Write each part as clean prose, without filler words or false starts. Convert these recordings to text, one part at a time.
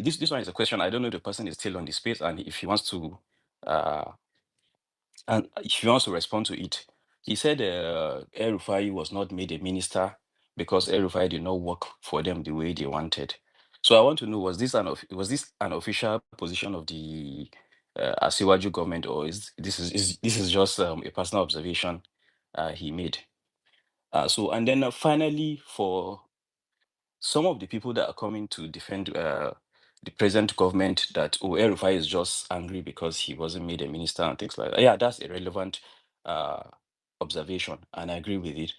this one is a question. I don't know if the person is still on the space, and if he wants to uh respond to it. He said El Rufai was not made a minister because El Rufai did not work for them the way they wanted. So I want to know, was this an official position of the Asiwaju government, or this is just a personal observation he made? So and then finally, for some of the people that are coming to defend the present government, that El Rufai is just angry because he wasn't made a minister and things like that. Yeah, that's a relevant uh, observation, and I agree with it.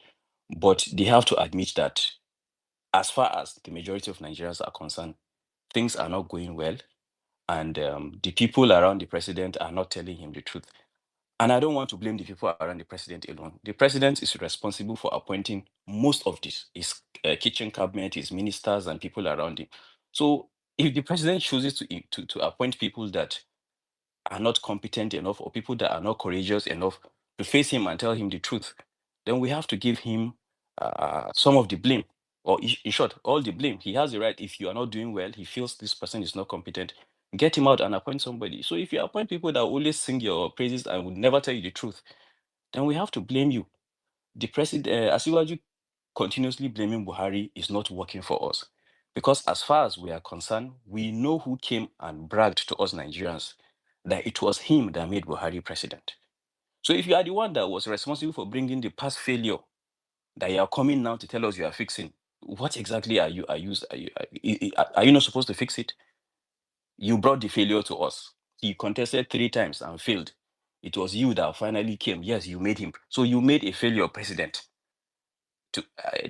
But they have to admit that, as far as the majority of Nigerians are concerned, things are not going well, and the people around the president are not telling him the truth. And I don't want to blame the people around the president alone. The president is responsible for appointing most of this, his kitchen cabinet, his ministers, and people around him. So if the president chooses to appoint people that are not competent enough, or people that are not courageous enough to face him and tell him the truth, then we have to give him some of the blame, or in short, all the blame. He has the right. If you are not doing well, he feels this person is not competent, get him out and appoint somebody. So if you appoint people that always sing your praises and would never tell you the truth, then we have to blame you. The president, Asiwaju, continuously blaming Buhari is not working for us, because as far as we are concerned, we know who came and bragged to us Nigerians that it was him that made Buhari president. So if you are the one that was responsible for bringing the past failure that you are coming now to tell us you are fixing, what exactly are you not supposed to fix it? You brought the failure to us. He contested 3 times and failed. It was you that finally came. Yes, you made him. So you made a failure president.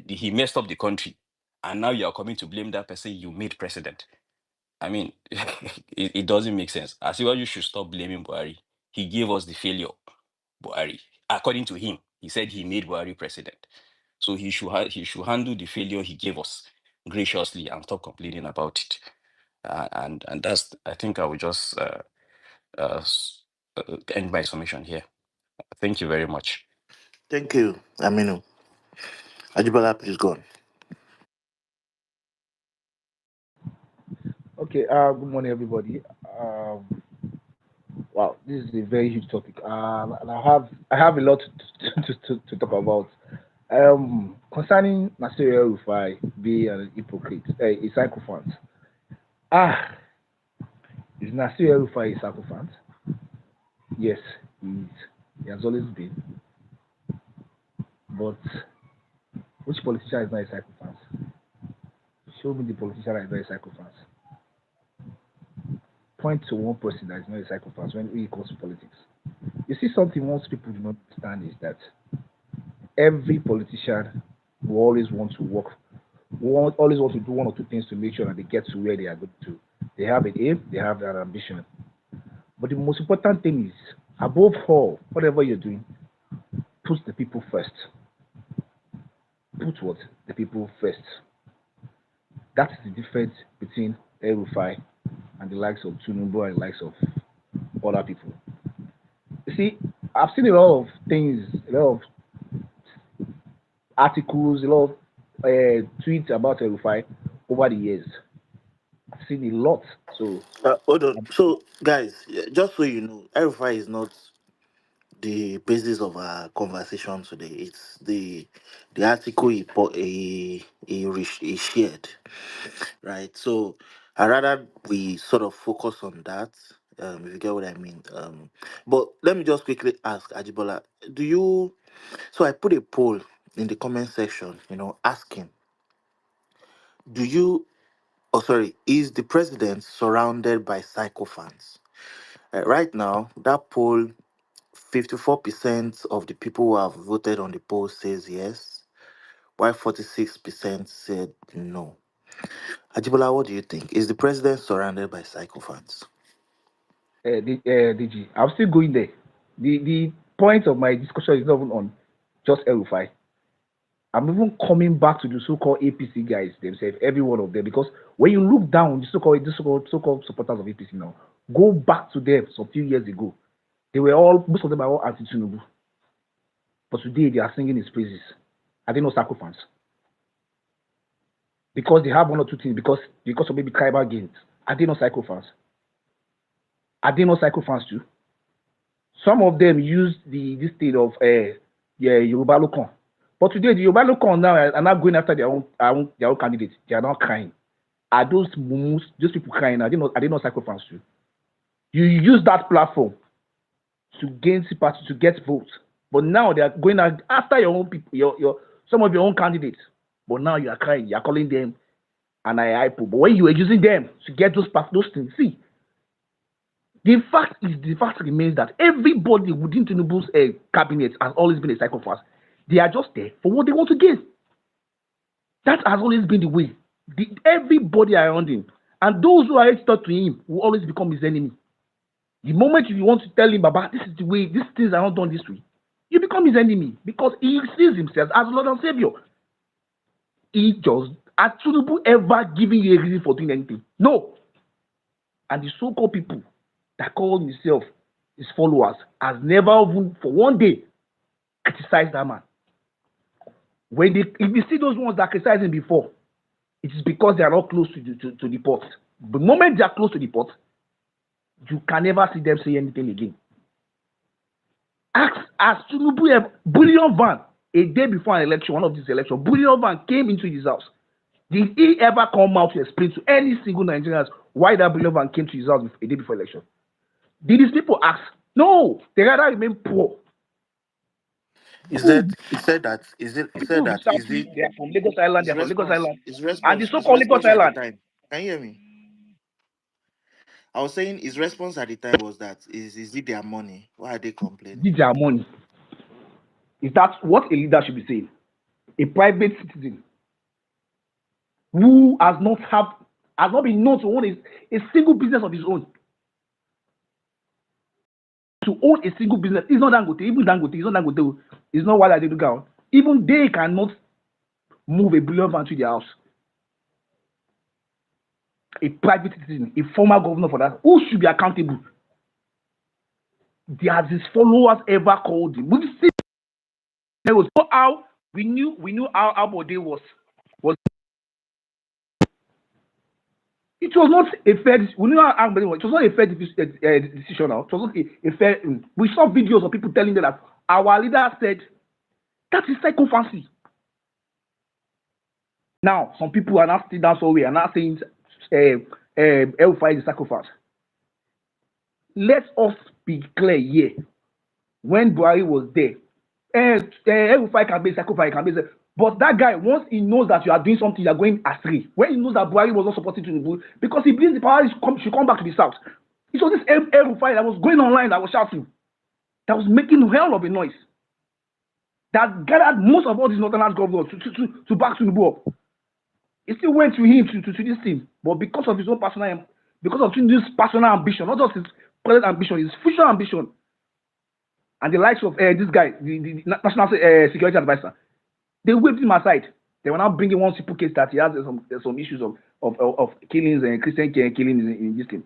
He messed up the country, and now you are coming to blame that person you made president. I mean, it doesn't make sense. As well, you should stop blaming Buhari. He gave us the failure, Buhari. According to him, he said he made Buhari president. So he should handle the failure he gave us graciously and stop complaining about it. And that's, I think I will just end my summation here. Thank you very much. Thank you, Aminu. Ajibola, please go on. Okay, good morning, everybody. Wow, this is a very huge topic, and I have a lot to talk about. Concerning Nasir Rufai being a hypocrite, a sycophant. Ah, is Nasir Rufai a sycophant? Yes, he is. He has always been. But which politician is not a sycophant? Show me the politician that is not a sycophant. Point to one person that is not a psychopath when it comes to politics. You see, something most people do not understand is that every politician will always want to work, will always want to do one or two things to make sure that they get to where they are going to. They have an aim, they have an ambition. But the most important thing is, above all, whatever you're doing, put the people first. Put what? The people first. That is the difference between El Rufai and the likes of Tunumbu and the likes of other people. You see, I've seen a lot of things, a lot of articles, a lot of tweets about El Rufai over the years. I've seen a lot. So, Hold on. So, guys, just so you know, RFI is not the basis of our conversation today. It's the article he shared, right? So I rather we sort of focus on that. If you get what I mean. But let me just quickly ask Ajibola, do you? So I put a poll in the comment section, asking, do you? Oh, sorry, is the president surrounded by sycophants? Right now, that poll, 54% of the people who have voted on the poll says yes, while 46% said no. Ajibola, what do you think? Is the president surrounded by sycophants? DG, I'm still going there. The point of my discussion is not even on just El Rufai. I'm even coming back to the so-called APC guys themselves, every one of them, because when you look down the so-called supporters of APC now, go back to them some few years ago. They were all, most of them are all anti-Tinubu. But today they are singing his praises. Are they not sycophants? Because they have one or two things, because of maybe tribal gains. Are they not psychophants? Are they not psychophants too? Some of them use this state of Yoruba Locon. But today the Yoruba Locon now are not going after their own candidates. They are not crying. Are those mumus, those people crying? Are they not psychophants too? You use that platform to gain sympathy, to get votes. But now they are going after your own people, your some of your own candidates. But now you are crying, you are calling them an IIPO. But when you were using them to get those things, see, the fact remains that everybody within Tinubu's cabinet has always been a psychopath. They are just there for what they want to gain. That has always been the way. Everybody around him, and those who are registered to him, will always become his enemy. The moment you want to tell him, Baba, this is the way, these things are not done this way, you become his enemy because he sees himself as Lord and Savior. He just, has Tinubu ever given you a reason for doing anything? No. And the so-called people that call himself his followers has never even for one day criticized that man. If you see those ones that criticized him before, it is because they are not close to the pot. The moment they are close to the pot, you can never see them say anything again. As Tinubu, Bullion Van, a day before an election, one of these elections, Bullion Van came into his house. Did he ever come out to explain to any single Nigerians why that Bullion Van came to his house a day before election? Did these people ask? No, they rather remain poor. He said that is it They are from Lagos Island, his response and the so-called Lagos at the Island. time. Can you hear me? I was saying his response at the time was that is it their money? Why are they complaining? Is their money? Is that what a leader should be saying? A private citizen who has not been known to own a single business of his own. To own a single business, it's not Dangote. Even Dangote, it's not Dangote. It's not Wale Adenuga. Even they cannot move a Bullion Van to their house. A private citizen, a former governor for that, who should be accountable? Has his followers ever called him? We see there was how we knew how Bode was. It was not a fair. We knew how Bode was. It was not a fair decision. Now it was not a fair. We saw videos of people telling them that our leader said that is psychophancy. Now some people are not still down so way and now saying El-Rufai is a psychopath. Let us be clear here. When Buhari was there, El-Rufai can be a psychopath, but that guy, once he knows that you are doing something, you are going astray. When he knows that Buhari was not supporting Tinubu, because he believes the power should come back to the south. It was this El-Rufai that was going online, that was shouting, that was making hell of a noise, that gathered most of all these northern governors to back Tinubu up. It still went to him to this thing, but because of his own personal, because of this personal ambition, not just his present ambition, his future ambition, and the likes of this guy, the national security advisor, they whipped him aside. They were now bringing one simple case that he has some issues of killings and Christian killings in this thing.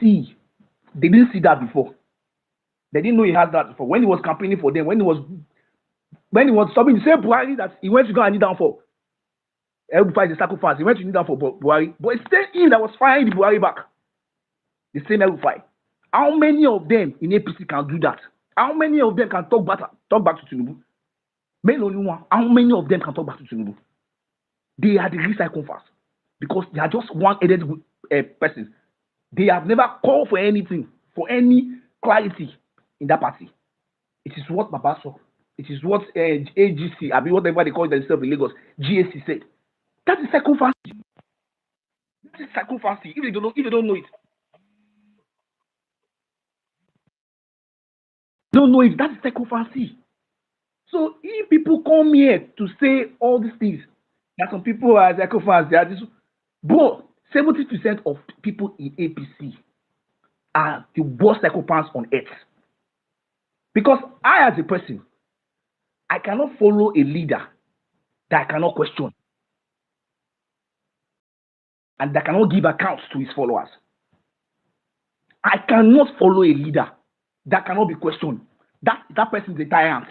See, they didn't see that before. They didn't know he had that before. When he was campaigning for them, when he was stopping the same Buhari that he went to go and kneel down for. El-Rufai is a sacrifice. He went to kneel down for Buhari, but it's still him that was firing the Buhari back. The same El-Rufai. How many of them in APC can do that? How many of them can talk back to Tinubu? Only one. How many of them can talk back to Tinubu? They are the real psychopaths because they are just one-headed person. They have never called for anything, for any clarity in that party. It is what Babaso, it is what AGC, I mean whatever they call themselves in Lagos, GAC said. That is psychopathy. That is psychopathy. If they don't know it. Don't know if that's psychopathy. So if people come here to say all these things, that some people are psychopaths, they are this, bro, 70% of people in APC are the worst psychopaths on earth. Because I, as a person, I cannot follow a leader that I cannot question and that cannot give accounts to his followers. I cannot follow a leader that cannot be questioned. That person is a tyrant.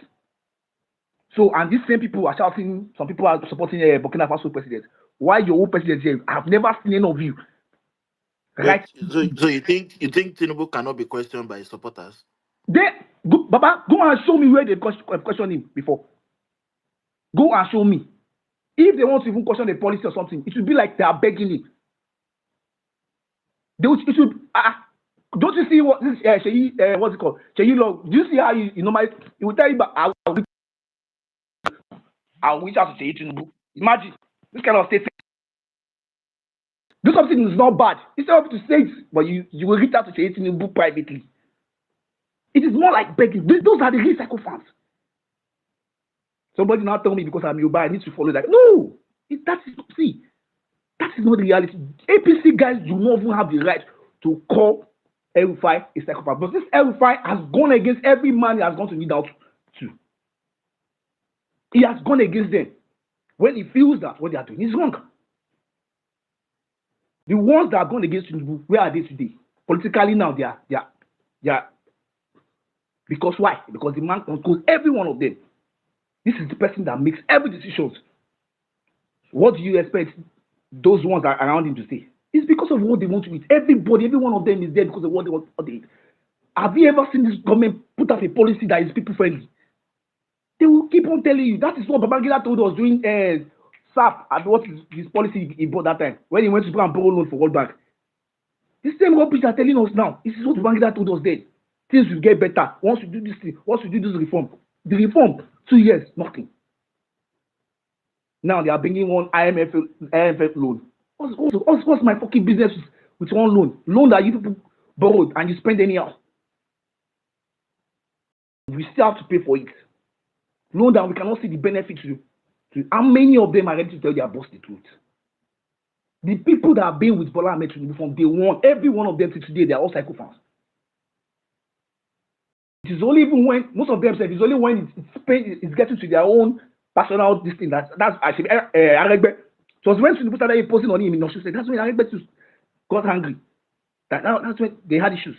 So, and these same people are shouting, some people are supporting Burkina Faso president. Why your own president here? I've never seen any of you right? So you think Tinubu cannot be questioned by his supporters? Baba, go and show me where they question him before. Go and show me. If they want to even question the policy or something, it should be like they are begging him. It should. Don't you see what this what's it called? Sheyi Law. Do you see how you normally he will tell you about I'll reach out to Sheyi Tinubu. Imagine this kind of statement. Do something is not bad. Instead of to say it, but you will reach out to Sheyi Tinubu privately. It is more like begging. Those are the real psychophants. Somebody now tell me because I'm Yoruba, I need to follow that. No, that is not the reality. APC guys do not even have the right to call El-Rufai a psychopath. But this El-Rufai has gone against every man he has gone to lead out to. He has gone against them when he feels that what they are doing is wrong. The ones that are gone against Tinubu, where are they today? Politically now, they are because why? Because the man controls every one of them. This is the person that makes every decision. What do you expect those ones that are around him to say? It's because of what they want to eat. Everybody, every one of them is there because of what they want to eat. Have you ever seen this government put up a policy that is people friendly? They will keep on telling you. That is what Babangida told us during SAP and what is his policy he bought that time when he went to go and borrow loan for World Bank. The same rubbish are telling us now. This is what Babangida told us then. Things will get better once we do this thing, once we do this reform. The reform, 2 years, nothing. Now they are bringing one IMF loan. What's my fucking business with one loan? Loan that you people borrowed and you spend anyhow. We still have to pay for it. Loan that we cannot see the benefit to. How many of them are ready to tell their boss the truth? The people that have been with Bola Ahmed Tinubu from day one, every one of them till today, they are all psychophants. It is only even when most of them say it's only when it's getting to their own personal this thing that's actually Aregbe. So when Tinubu started posting on him in Osun State, that's when Aregbe got angry. That's when they had issues.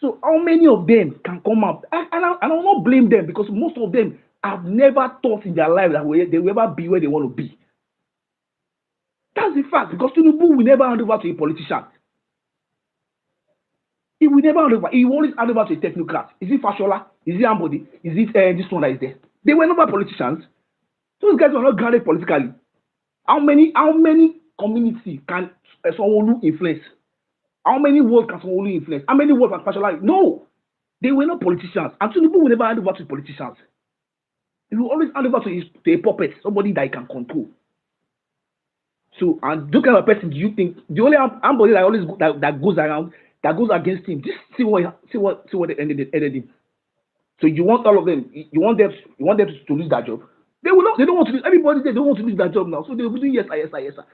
So how many of them can come out? And I will not blame them because most of them have never thought in their life that they will ever be where they want to be. That's the fact because Tinubu will never hand over to a politician. He will never hand over. He will always hand over to a technocrat. Is it Fashola? Is it Ambodi? Is it this one that is there? They were never politicians. Those guys were not grounded politically. How many community can someone influence? How many words can someone influence? How many words can Fashola? No, they were not politicians. And Tinubu will never hand over to politicians. He will always hand over to a puppet, somebody that he can control. So, and those kind of person, do you think the only Ambodi that always that goes around that goes against him? Just see what they ended him. So you want all of them? You want them to lose that job? They will not. They don't want to lose. Everybody they don't want to lose that job now. So they will be doing yes, sir.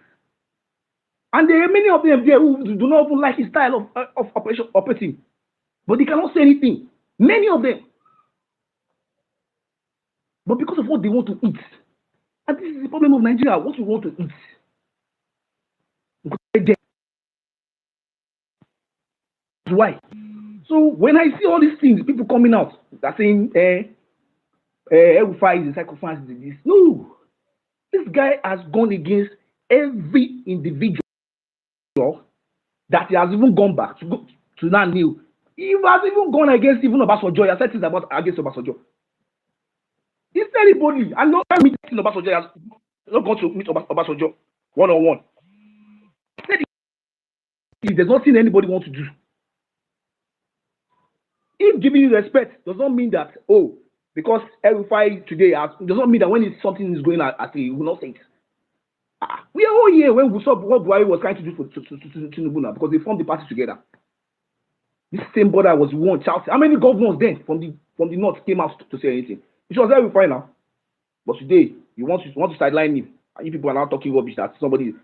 And there are many of them there who do not even like his style of operating, but they cannot say anything. Many of them, but because of what they want to eat, and this is the problem of Nigeria. What we want to eat. Why? So when I see all these things, people coming out that saying, El-Rufai is a psychophant, this. No, this guy has gone against every individual that he has even gone back to now new. He has even gone against even Obasanjo. He has said things about against Obasanjo. He's anybody. I know I'm meeting Obasanjo. He has not gone to meet Obasanjo one-on-one. There's nothing anybody wants to do. If giving you respect does not mean that, because El-Rufai today does not mean that when something is going as he will not say it. We are all here when we saw what Buhari was trying to do for Tinubu now because they formed the party together. This same brother was one shouting. How many governors then from the north came out to say anything? It was El-Rufai now. But today you want to sideline him, and you people are now talking rubbish that somebody.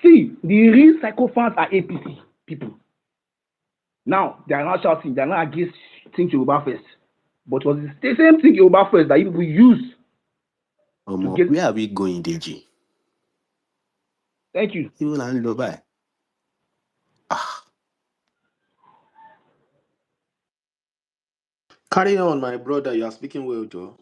See, the real psychophants are APC people. Now they are not shouting. They are not against Think Yoruba First, but it was the same Think Yoruba First that people use. Where are we going, Deji? Thank you. You will hand it over. Carry on, my brother. You are speaking well, Joe.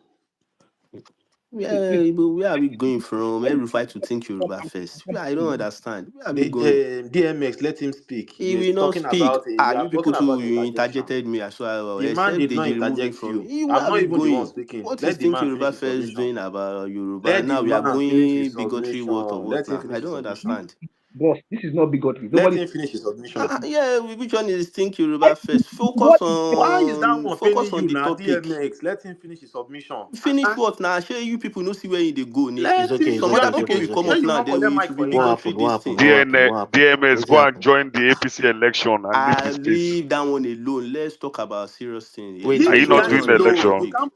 Where are we going from? Every fight to think Yoruba first. I don't understand. Where are we going? DMX, let him speak. He He's will not talking speak. about Ah, you you are people talking too, about you interjection. interjected me as well. The man Except did not Deji remove me interject from you. it. Where I'm are not we even the one going? speaking. What is Let the Think man finish Yoruba his first submission. doing about Yoruba? Let the Now we are man finish his going bigotry what or submission. what Let him now? I finish his don't submission. understand. Boss, this is not bigotry. Let Nobody. him finish his submission. Yeah, which one is Think Yoruba first? What is Why is that one Focus failing on you the now, topic. DMX? Let him finish his submission. Finish what now? Share you people no see where they go. Let him. it's Some okay, You are other it's not people okay, will it's going. come okay. Sure, up you now. want They collect will mic to be for him. What bigotry happened? What this happened? thing. What happened? What happened? DN, What's happened? Join the APC election and leave I the stage. leave that one alone. Let's talk about serious thing. Wait, Are Leave you the wait, not guy wait, doing Let's the wait. move on alone. election? You quick. can't.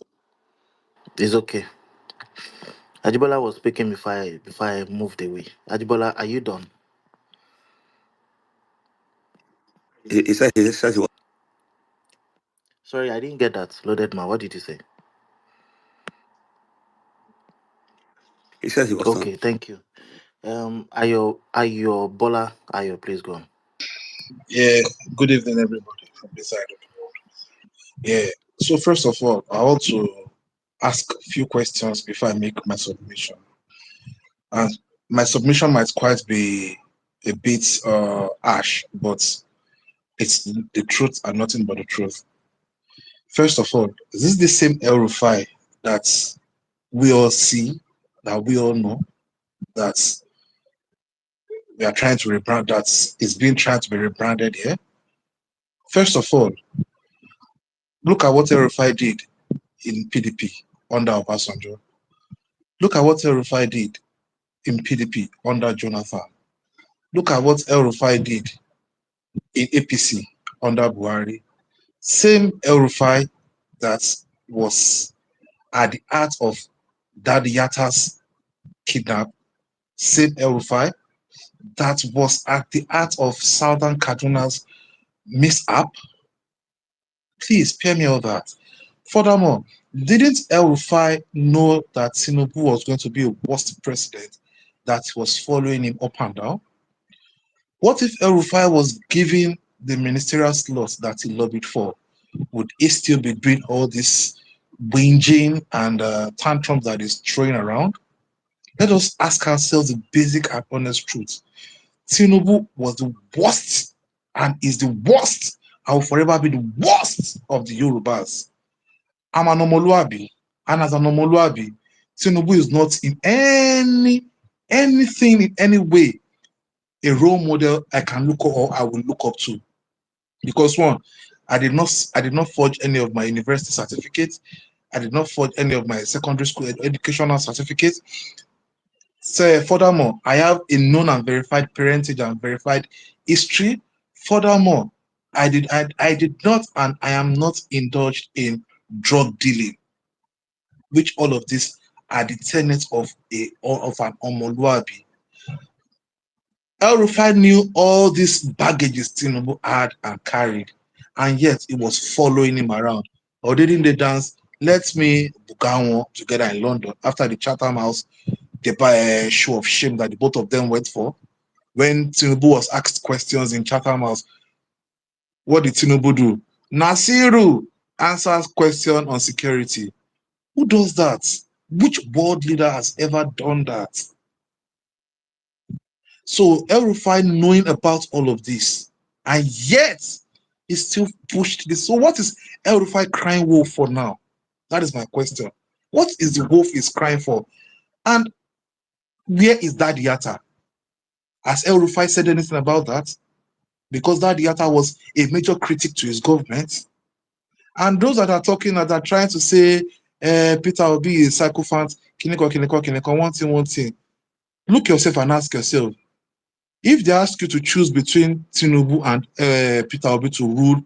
It's okay. Ajibola was speaking before I moved away. Ajibola, are you done? He said he was. Sorry, I didn't get that. Loaded man. What did you say? He said he was done. Okay, thank you. Ayo Bola, Ayo, please go on. Yeah, good evening, everybody from this side of the world. Yeah, so first of all, I want to ask a few questions before I make my submission. And my submission might quite be a bit harsh, but it's the truth and nothing but the truth. First of all, is this the same El Rufai that we all see, that we all know, that we are trying to rebrand, that is being tried to be rebranded here? First of all, look at what El Rufai did in PDP under Obasanjo. Look at what El Rufai did in PDP under Jonathan. Look at what El Rufai did in APC under Buhari. Same El Rufai that was at the heart of Daddy Yatta's kidnap. Same El Rufai that was at the heart of Southern Kaduna's mishap. Please spare me all that. Furthermore, didn't El Rufai know that Tinubu was going to be a worst president that was following him up and down? What if El Rufai was given the ministerial slots that he lobbied for? Would he still be doing all this whinging and tantrums that he's throwing around? Let us ask ourselves the basic and honest truth. Tinubu was the worst and is the worst and will forever be the worst of the Yorubas. I'm an Omoluabi, and as an Omoluabi, Tinubu is not in anything in any way a role model I can look up or I will look up to. Because one, I did not forge any of my university certificates. I did not forge any of my secondary school educational certificates. So furthermore, I have a known and verified parentage and verified history. Furthermore, I did not and I am not indulged in drug dealing, which all of these are the tenets of an Omoluabi. El Rufai knew all these baggages Tinubu had and carried, and yet it was following him around. Or didn't they dance Let Me Bugawo together in London after the Chatham House the show of shame that the both of them went for? When Tinubu was asked questions in Chatham House, what did Tinubu do? Nasiru answers question on security. Who does that? Which world leader has ever done that? So El Rufai knowing about all of this, and yet he still pushed this. So what is El Rufai crying wolf for now? That is my question. What is the wolf is crying for? And where is Daddy Yatta? Has El Rufai said anything about that? Because Daddy Yatta was a major critic to his government. And those that are talking, that are trying to say Peter Obi is sycophant, kiniko, one thing. Look yourself and ask yourself, if they ask you to choose between Tinubu and Peter Obi to rule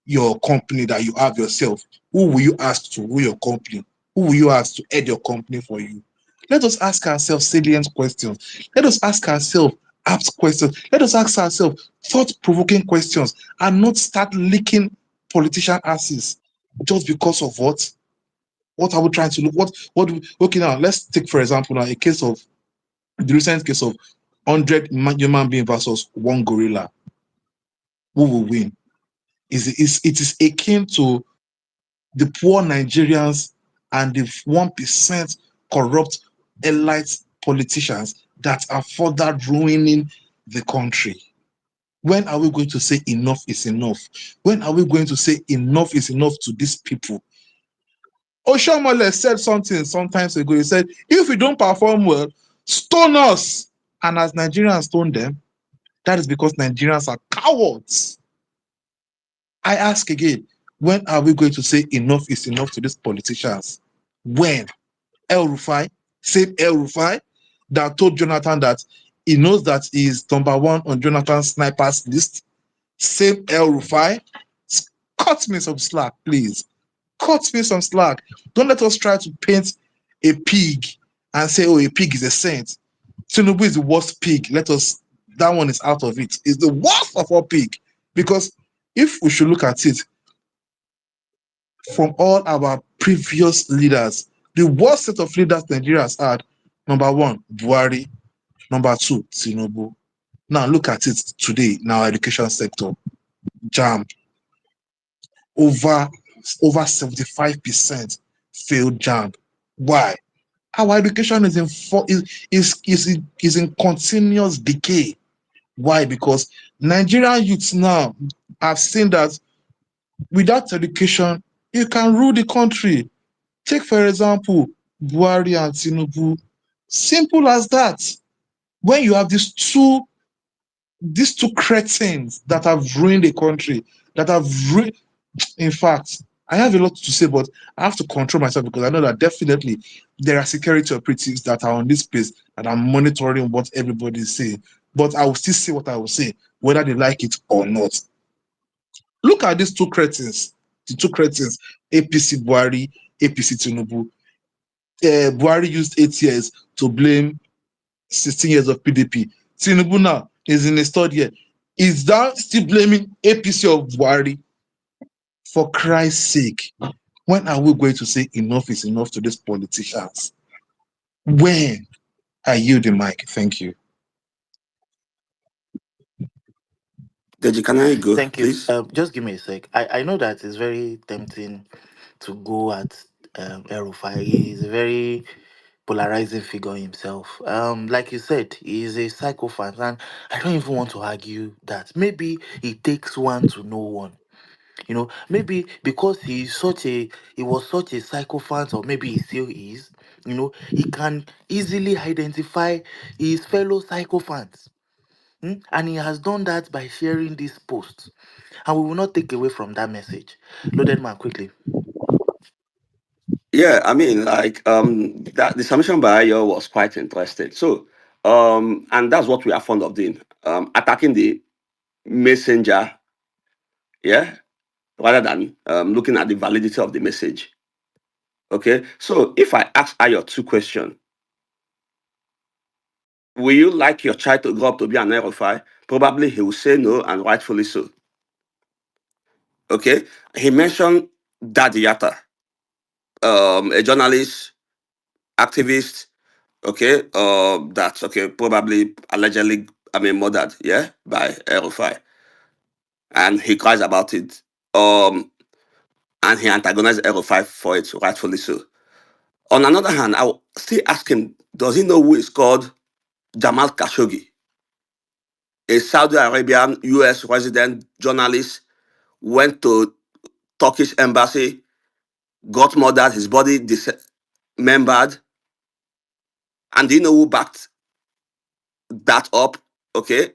your company that you have yourself, who will you ask to rule your company? Who will you ask to head your company for you? Let us ask ourselves salient questions. Let us ask ourselves apt questions. Let us ask ourselves thought-provoking questions and not start licking politician asses just because of what? What are we trying to look? Okay, now let's take, for example, now a case of the recent case of 100 human being versus one gorilla. Who will win? It is akin to the poor Nigerians and the 1% corrupt elite politicians that are further ruining the country. When are we going to say enough is enough? When are we going to say enough is enough to these people? Oshamole said something sometimes ago. He said, if we don't perform well, stone us. And as Nigerians stone them, that is because Nigerians are cowards. I ask again, when are we going to say enough is enough to these politicians? When? El Rufai, same El Rufai that told Jonathan that he knows that he is number one on Jonathan's snipers list. Same El Rufai. Cut me some slack, please. Cut me some slack. Don't let us try to paint a pig and say, oh, a pig is a saint. Tinubu is the worst pig. That one is out of it. It's the worst of all pig. Because if we should look at it from all our previous leaders, the worst set of leaders Nigeria has had, number one, Buhari, number two, Tinubu. Now look at it today in our education sector. JAM, over 75% failed JAM. Why? Our education is in continuous decay. Why? Because Nigerian youths now have seen that without education, you can rule the country. Take, for example, Buhari and Tinubu. Simple as that. When you have these two cretins that have ruined the country, that have ruined, in fact, I have a lot to say, but I have to control myself because I know that definitely there are security operatives that are on this place and are monitoring what everybody is saying. But I will still say what I will say, whether they like it or not. Look at these two cretins, the two cretins, APC Buhari, APC Tinubu. Buhari used 8 years to blame 16 years of PDP. Tinubu now is in his third year. Is that still blaming APC of Buhari? For Christ's sake, when are we going to say enough is enough to these politicians? When? I yield the mic. Thank you. Deji, can I go, Thank you. please? Just give me a sec. I know that it's very tempting to go at Erufai. He's a very polarizing figure himself. Like you said, he's a psychopath, and I don't even want to argue that. Maybe it takes one to know one. Maybe because he was such a psychopath, or maybe he still is. He can easily identify his fellow psychopaths. And he has done that by sharing this post. And we will not take away from that message. Loaded man, quickly. Yeah, I mean, like that the submission by Ayo was quite interesting. So, and that's what we are fond of doing, attacking the messenger, yeah, rather than looking at the validity of the message. Okay, so if I ask Ayo two questions, will you like your child to grow up to be an aerophile? Probably he will say no, and rightfully so. Okay, he mentioned Daddy Yatta, a journalist, activist. Okay, that's okay, probably allegedly, I mean, murdered, yeah, by Erufai, and he cries about it. And he antagonized Erufai for it, rightfully so. On another hand, I will still ask him, does he know who is called Jamal Khashoggi, a Saudi Arabian US resident journalist, went to Turkish embassy, got murdered, his body dismembered, and do you know who backed that up? Okay,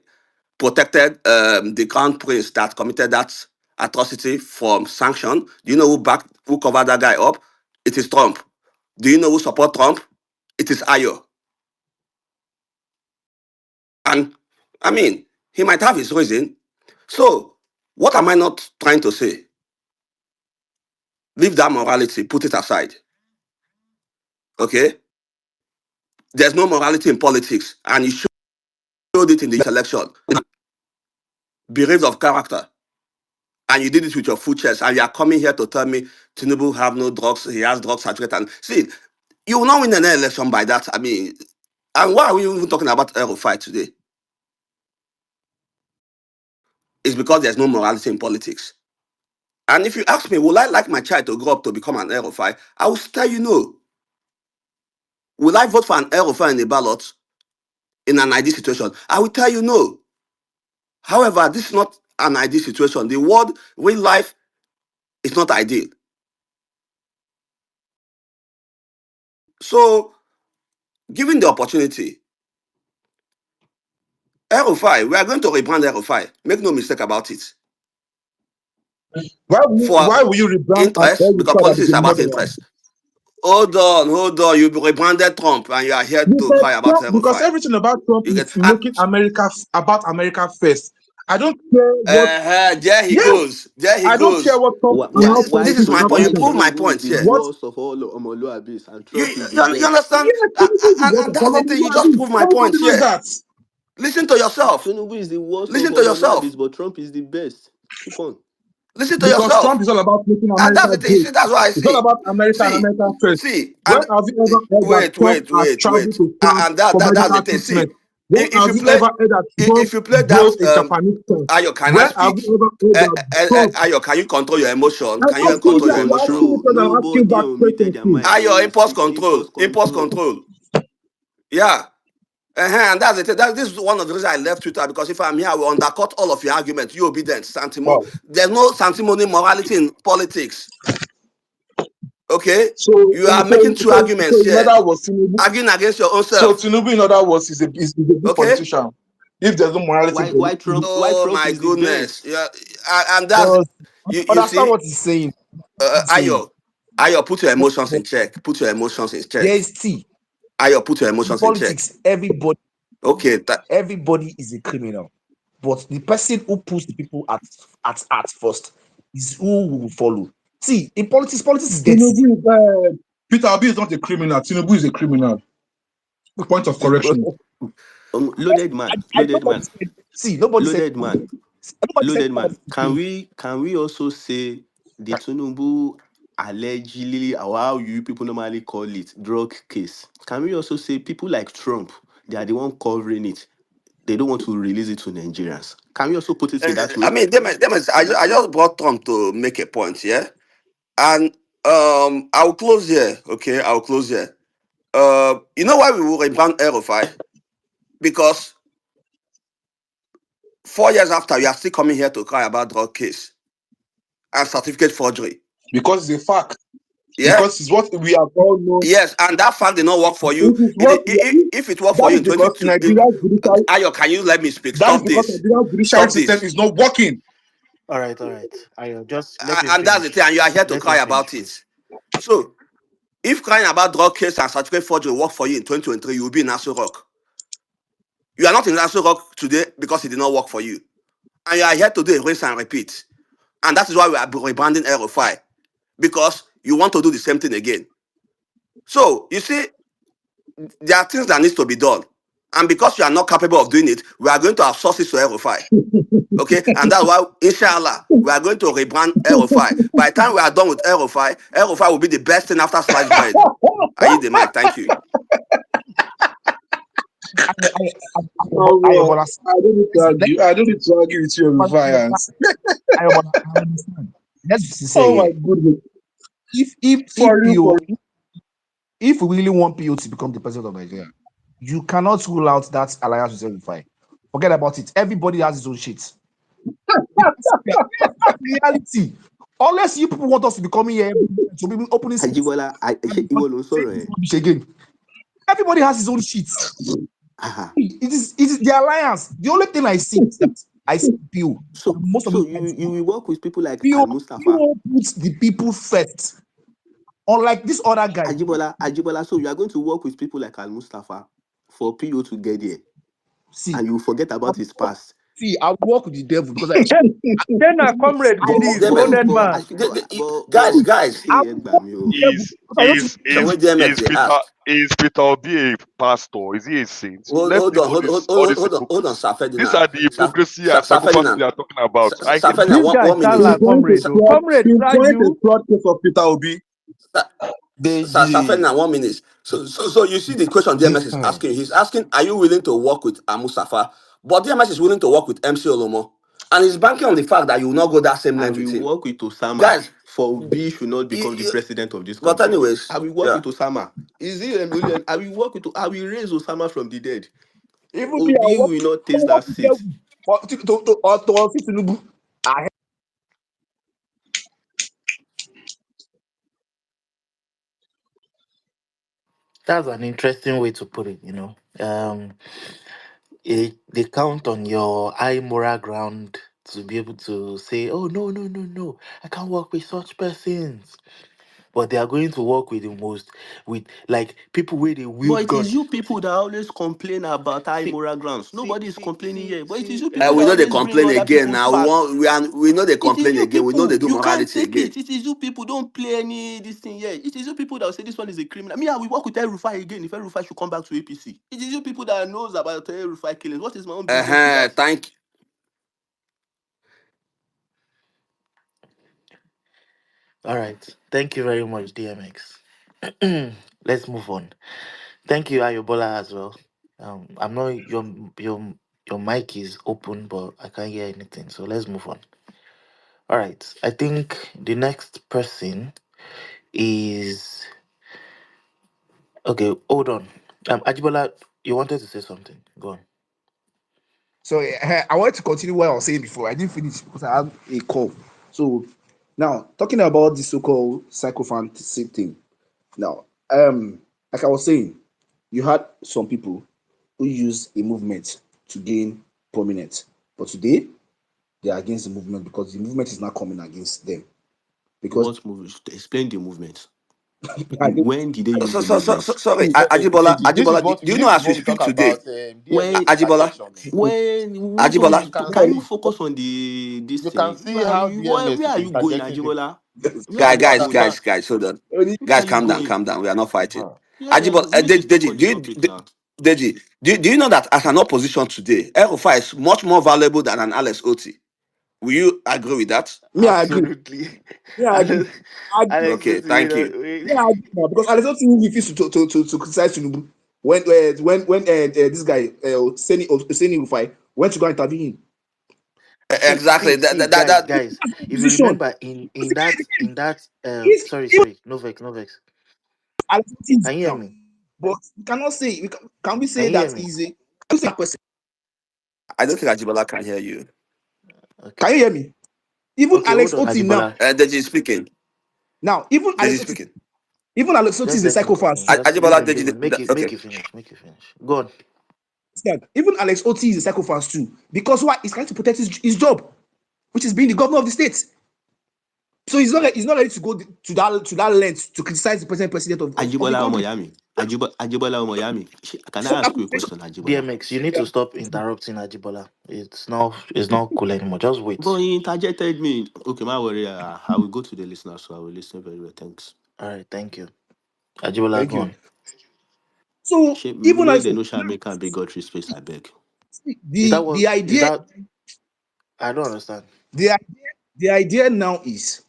protected the crown prince that committed that atrocity from sanction. Do you know who covered that guy up? It is Trump. Do you know who support Trump? It is Ayo. And I mean, he might have his reason. So, what am I not trying to say? Leave that morality, put it aside. Okay? There's no morality in politics, and you showed it in the election. Bereft of character. And you did it with your full chest, and you are coming here to tell me Tinubu have no drugs, he has drugs certificate. And see, you will not win an election by that. I mean, and why are we even talking about fight today? It's because there's no morality in politics. And if you ask me, will I like my child to grow up to become an fight? I will tell you no. Will I vote for an El-Rufai in a ballot in an ideal situation? I will tell you no. However, this is not an ideal situation. The world, real life, is not ideal. So, given the opportunity, El-Rufai, we are going to rebrand El-Rufai. Make no mistake about it. For Why will you rebrand an interest, because that politics is is a about murderer? interest. Hold on. You rebranded Trump and you are here to Because cry about Trump, because El-Rufai. everything about Trump You is get making America about America first. I don't care what. there he Yes, goes. There he I don't care goes. what Trump Yeah, announced this is policies my and point. You Why prove everything. my Tinubu is point the here. What? worst of all Omoluabis and You, Trump is the you best. understand? Yes, Tinubu is the best And of that's all the of thing. You just them. prove my point Everybody knows here. that. Listen to yourself. Tinubu is the worst of Listen to yourself. Omoluabis, but Trump is the best. Keep on. Listen to Because yourself. Trump is all about making And America that's the thing. You great. see, that's what I It's all see. about America and See, America first. see, When and have you ever heard that wait, Trump wait, has wait, traveled wait. to France And for that's medical the thing. See, treatment? When if have you you play, ever heard that if Trump you play that, drove a Japanese tank? Ayo, can I When have speak? you ever heard that Trump? Ayo, can you control your emotion? I'm Can you asking control you, your Import you're asking emotion? me control. because I'm asking Nobody back unmuted questions their too. mic. They Ayo, will impulse speak. control. Import Impulse control. control. Yeah. And that's the thing. This is one of the reasons I left Twitter, because if I'm here, I will undercut all of your arguments. You obedient, Santimo. Wow. There's no Santimony morality in politics. Okay? So, You are making two arguments in here, other words, Tinubu, arguing against your own so self. Tinubu, in other words, is a good Okay? politician. If there's no morality, Why Oh Trump my is the goodness. best? Yeah. And that's Because you understand see, what he's saying. He's saying Ayo, put your but, emotions but in check. Put your emotions in there check. is T Ayo, put your in emotions in check. politics. Okay, Everybody is a criminal, but the person who puts the people at first is who will follow. See, in politics is dirty. Tinubu, Peter Obi is not a criminal. Tinubu is a criminal. Point of correction. Loaded man. Loaded Nobody man. said. See, nobody said. Loaded man. Nobody said Loaded Trump man. is clean. Can we also say the Tinubu allegedly, or how you people normally call it, drug case? Can we also say people like Trump, they are the one covering it? They don't want to release it to Nigerians. Can we also put it in that I way? mean, I just brought Tom to make a point, yeah? And I'll close here, okay? I'll close here. You know why we will rebrand Aerofy? Because 4 years after, you are still coming here to cry about drug case and certificate forgery. Because it's a fact. Yeah? Because it's what we have all known. Yes, and that fact did not work for you. It is what If it worked for that you is in because 22, Nigeria's judicial Ayo, can you let me speak? that is Stop because this. Nigeria's judicial Stop system this. is not working. All right, all right. I just let him And that's the finish. thing, and you are here to Let cry him finish, about please. it. So, if crying about drug case and certificate forgery work for you in 2023, you will be in Nassau Rock. You are not in Nassau Rock today because it did not work for you. And you are here to do a rinse and repeat. And that is why we are rebranding Aerofy. Because you want to do the same thing again. So, you see, there are things that needs to be done. And because you are not capable of doing it, we are going to outsource it to Aerofy. Okay? And that's why, inshallah, we are going to rebrand Aerofy. By the time we are done with Aerofy, Aerofy will be the best thing after sliced bread. I eat the mic. Thank you. Oh, Ayobola, I don't need to argue. I don't need to argue with your defiance. Ayobola, I understand. Let's be sincere Oh my here. goodness. If For you, for PO, if we really want PO to become the president of Nigeria, you cannot rule out that alliance with Verify. Forget about it. Everybody has his own shit. That's reality. Unless you people want us to be coming here to be opening seats Ajibola, and Iwo ló ń saying sọ̀rọ̀ this yẹn. rubbish again. Everybody has his own shit. Ah. It is the alliance. The only thing I see is that I see PO. So Most of so the you will work with people like PO, Al Mustafa. puts the people first. Unlike this other guy. Ajibola, so you are going to work with people like Al Mustafa for PO to get there, See, and you forget about his past. I work with the devil because Then a comrade I be work this, with the DMS, devil. loaded man. guys, I Ẹ gbà work mí with o. the devil because I want to. can we DMS they ask? Is Peter Obi a pastor? Is he a saint? Let's Hold leave on, hold on, Sir These Ferdinand. are the hypocrisy and Sir psychopathy they Ferdinand. are talking about. I Sir hate Ferdinand, it. This guy one minute. sound like comrade though. Comrade, try pinpoint a you. fraud case of Peter Obi. Sir Deji. Ferdinand, 1 minute. So you see the question DMS is asking. He's asking, are you willing to work with Mustafa? But DMS is willing to work with MC Olomo. And he's banking on the fact that you will not go that same I length with will him. work with Osama Guys, for B should not become the president of this But country. anyways, I will work yeah. with Osama. Is he William? I will work with. I will raise Osama from the dead. Even me, Obi will not I taste work that with them. seat. But to fit Tinubu. That's an interesting way to put it. They count on your high moral ground to be able to say, "Oh no, no, no, no, I can't work with such persons." But they are going to work with with like people where they But wield it is gun. you people that always complain about high See, moral grounds. see, Nobody is see, complaining see, here. But it is see. you people that We know they always bring complain other again people's now. facts. We know they It is complain you again. We know they people. do You can't morality take again. it. It is you people. Don't play any this thing here. It is you people that will say this one is a criminal. Me, I will work with El Rufai again if El Rufai should come back to APC. It is you people that knows about El Rufai killings. What is my own business with that? Thank. All right. Thank you very much, DMX. Let's move on. Thank you, Ayobola, as well. I'm not your mic is open, but I can't hear anything. So let's move on. All right. I think the next person is okay. Hold on. Ajibola, you wanted to say something. Go on. So I want to continue what I was saying before. I didn't finish because I had a call. So now talking about the so-called psychophantasy thing. Now, like I was saying, you had some people who use a movement to gain prominence, but today they are against the movement because the movement is not coming against them. Because What movement? Explain the movement. I think When did they use the movement? Sorry, Deji, this is Ajibola. what Do you this know is as we what we speak talk today, about DMX When Ajibola, interjection. when so Ajibola, You you can can you see focus on the this you can thing? see how DMX Where is are you going, interjecting things. Ajibola? Where are guys, you You guys, going? guys, understand? guys, hold on, Where guys, are you going? calm down. We are not fighting. Uh-huh. Yeah, Ajibola, we need to talk on the Do topic now. Deji, do you know that as an opposition today, El is much more valuable than an Alex Oti? Will you agree with that? me, I agree. Absolutely. Me, I agree. Alex, I agree. Alex Okay, thank you. Me, I agree now because I don't think refuse to criticize Tinubu when this guy Seni Rufai went to go intervene. Exactly. That guys. If you Position. remember in that He's sorry, no vex. Alex is Can you hear now, me? but we cannot say can we Can say you hear that me? he's a can we say that person? I don't think Ajibola can hear you. Okay. Can you hear me? Even Okay, hold Alex on, Oti now. Ajibola. Deji is speaking. Now, Deji is speaking. Even Alex Oti Just is a let him psychopath continue. too. Just Ajibola, let him Deji, finish. Make okay. it finish. Make it finish. Go on. Understand? Even Alex Oti is a psychopath too. Because why? He's trying to protect his job, which is being the governor of the state. So he's not ready to go to that length to criticize the president of the Ajibola country. Omoyami. Ajibola Omoyami. Can So I ask you a question, Ajibola? DMX, you need to stop interrupting Ajibola. It's not cool anymore. Just But wait. he interjected me. Okay, my worry. I will go to the listener, so I will listen very well. Thanks. All right, thank you. Ajibola, thank go you. on. So even Make Alex the Oti, no shall make a bigotry space, I beg. Is that the what is idea that I don't understand. the idea the idea now is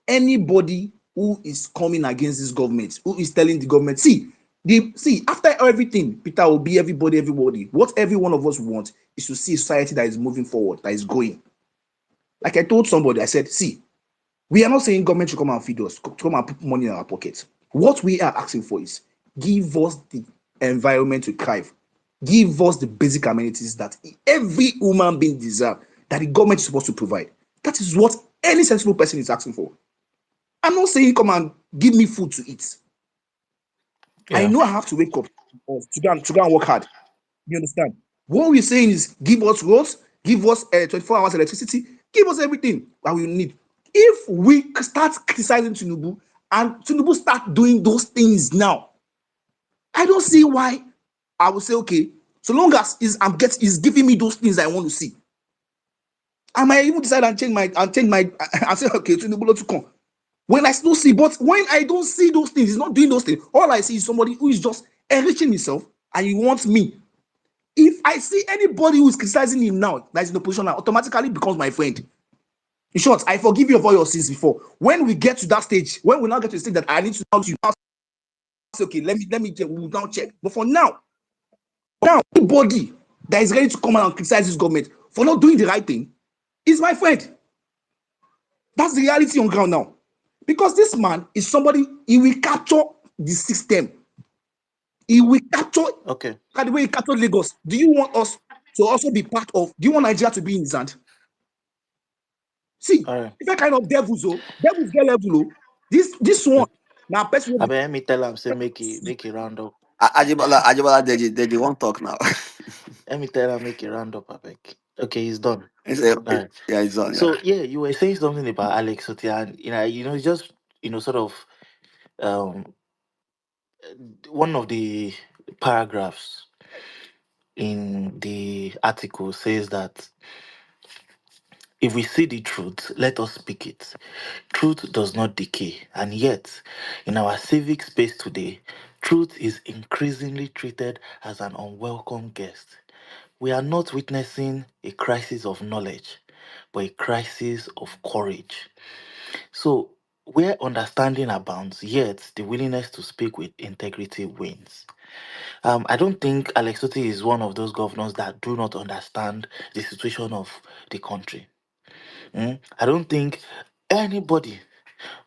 anybody who is coming against this government, who is telling the government, see after everything, Peter will be everybody. What every one of us want is to see a society that is moving forward, that is going. Like I told somebody, I said, see, we are not saying government should come and feed us, to come and put money in our pocket. What we are asking for is give us the environment to thrive, give us the basic amenities that every human being deserves, that the government is supposed to provide. That is what any sensible person is asking for. I'm not saying come and give me food to eat. I Yeah. know I have to wake up to go and work hard. You understand? What we're saying is give us roads, give us 24 hours electricity, give us everything that we need. If we start criticizing Tinubu and Tinubu start doing those things now, I don't see why I will say, okay, so long as is giving me those things I want to see. I might even decide and change my and say, okay, Tinubu not to come. When I still see, but when I don't see those things, he's not doing those things. All I see is somebody who is just enriching himself and he wants me. If I see anybody who is criticizing him now, that is in opposition now, automatically becomes my friend. In short, I forgive you of all your sins before. When we get to that stage, when we now get to the stage that I need to now say, okay, let me check, we will now check. But for now, anybody that is ready to come out and criticize this government for not doing the right thing is my friend. That's the reality on ground now. Because this man is somebody, he will capture the system. He will capture, Okay. by the way he captured Lagos. Do you want us to also be part of, do you want Nigeria to be in his hand? See, All right. that kind of devils get level. This one, now person will I be. let me tell him, say make it round up. Ajibola, they won't talk now. Let me tell him, make it round up, I beg. Okay, he's done. He said, All right. yeah, it's on, yeah. So yeah, you were saying something about Alex Otia, and it's just sort of um one of the paragraphs in the article says that if we see the truth, let us speak it. Truth does not decay, and yet, in our civic space today, truth is increasingly treated as an unwelcome guest. We are not witnessing a crisis of knowledge, but a crisis of courage. So, where understanding abounds, yet the willingness to speak with integrity wins. I don't think Alex Otti is one of those governors that do not understand the situation of the country. I don't think anybody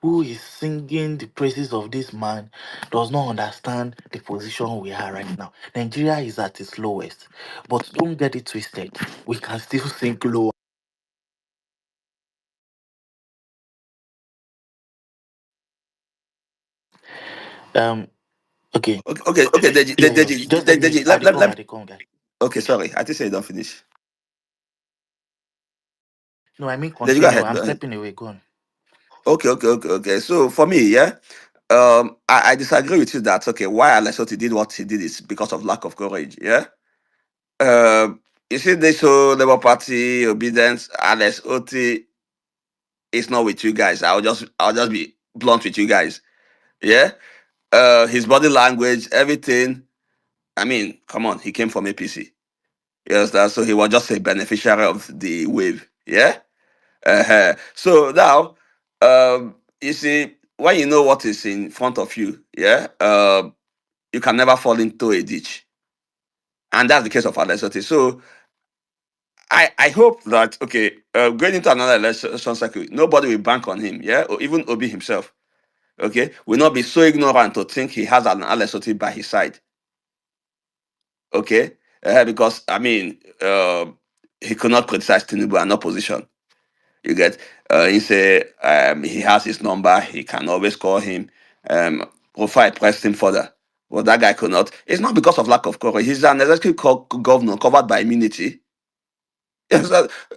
who is singing the praises of this man does not understand the position we are right now. Nigeria is at its lowest, but don't get it twisted. We can still sink lower. Um. Okay. Okay, Deji, Yeah. Yeah. Just let me. Deji, I come. let I come, guy. okay, sorry. I think say you don't finish. No, I mean Deji, go continue. ahead, I'm go ahead. stepping away. Go on. Okay. So for me, yeah, I disagree with you that okay, why Alessoti did what he did is because of lack of courage. Yeah. You see, this whole Labour Party obedience, Alex Oti is not with you guys. I'll just be blunt with you guys. Yeah. His body language, everything. I mean, come on, he came from APC. Yes, that so he was just a beneficiary of the wave. Yeah. So now, you see, when you know what is in front of you, yeah, you can never fall into a ditch, and that's the case of Alex Otti. So I hope that okay, going into another election cycle, nobody will bank on him, yeah, or even Obi himself, okay, will not be so ignorant to think he has an Alex Otti by his side, okay, because I mean, he could not criticize Tinubu and opposition. You get, he say he has his number, he can always call him. Profile pressed him further. Well, that guy could not. It's not because of lack of courage. He's an executive governor covered by immunity. Yes,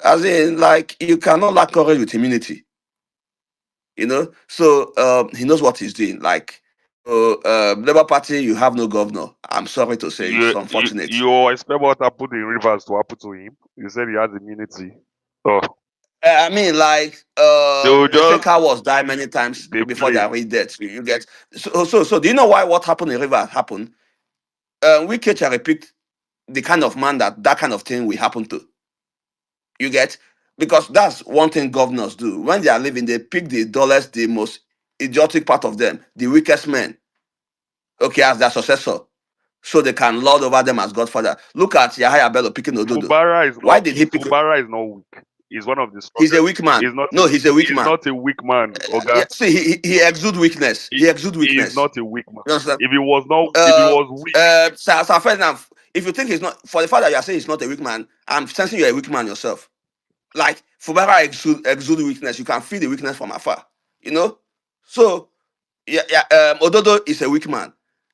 as in, like, you cannot lack courage with immunity, you know? So he knows what he's doing. Like, Labour Party, you have no governor. I'm sorry to say, it's unfortunate. You expect what happened in Rivers to happen to him? You said he has immunity. Oh, I mean, like, they will they say just cowards die many times they before they play. are really dead. You get so. Do you know why what happened in River happened? We Ketcher picked the kind of man that kind of thing will happen to. You get, because that's one thing governors do when they are leaving. They pick the dullest, the most idiotic part of them, the weakest men. Okay, as their successor, so they can lord over them as Godfather. Look at Yahaya Bello picking Ododo. Fubara is Why not did he pick? Fubara is not weak. He's one of the He's a strongest. weak man. He's not No, he's a weak he's man. not a weak man, Yeah, Oga. see, he exude weakness. He, He exude he is weakness. not a weak man. You understand? If he was weak, Sir Ferdinand, if you think he's not, for the fact that you are saying he's not a weak man, I'm sensing you're a weak man yourself. Like, Fubara exude weakness. You can feel the weakness from afar. You know? So, yeah, Ododo is a weak man.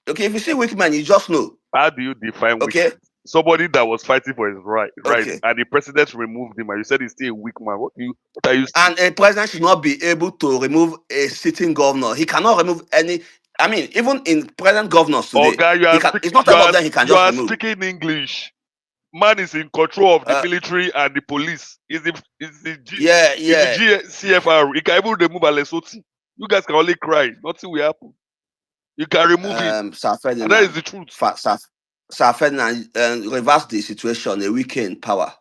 Okay, if you see weak man, you just know. how do you define Okay? weakness? Somebody that was fighting for his rights, Okay. and the president removed him, and you said he's still a weak man. What are you saying? And a president should not be able to remove a sitting governor. He cannot remove any. I mean, even in present governors today, Oga, he can. It's not all of them he can you just are remove. speaking English. Man is in control of the Uh, military and the police. yeah, Is the yeah. GCFR. He can even remove Alesoti. You guys can only cry. Nothing will happen. You can remove him. Sir And that is Ferdinand, the truth. Sir Ferdinand, reverse the situation. A weekend power.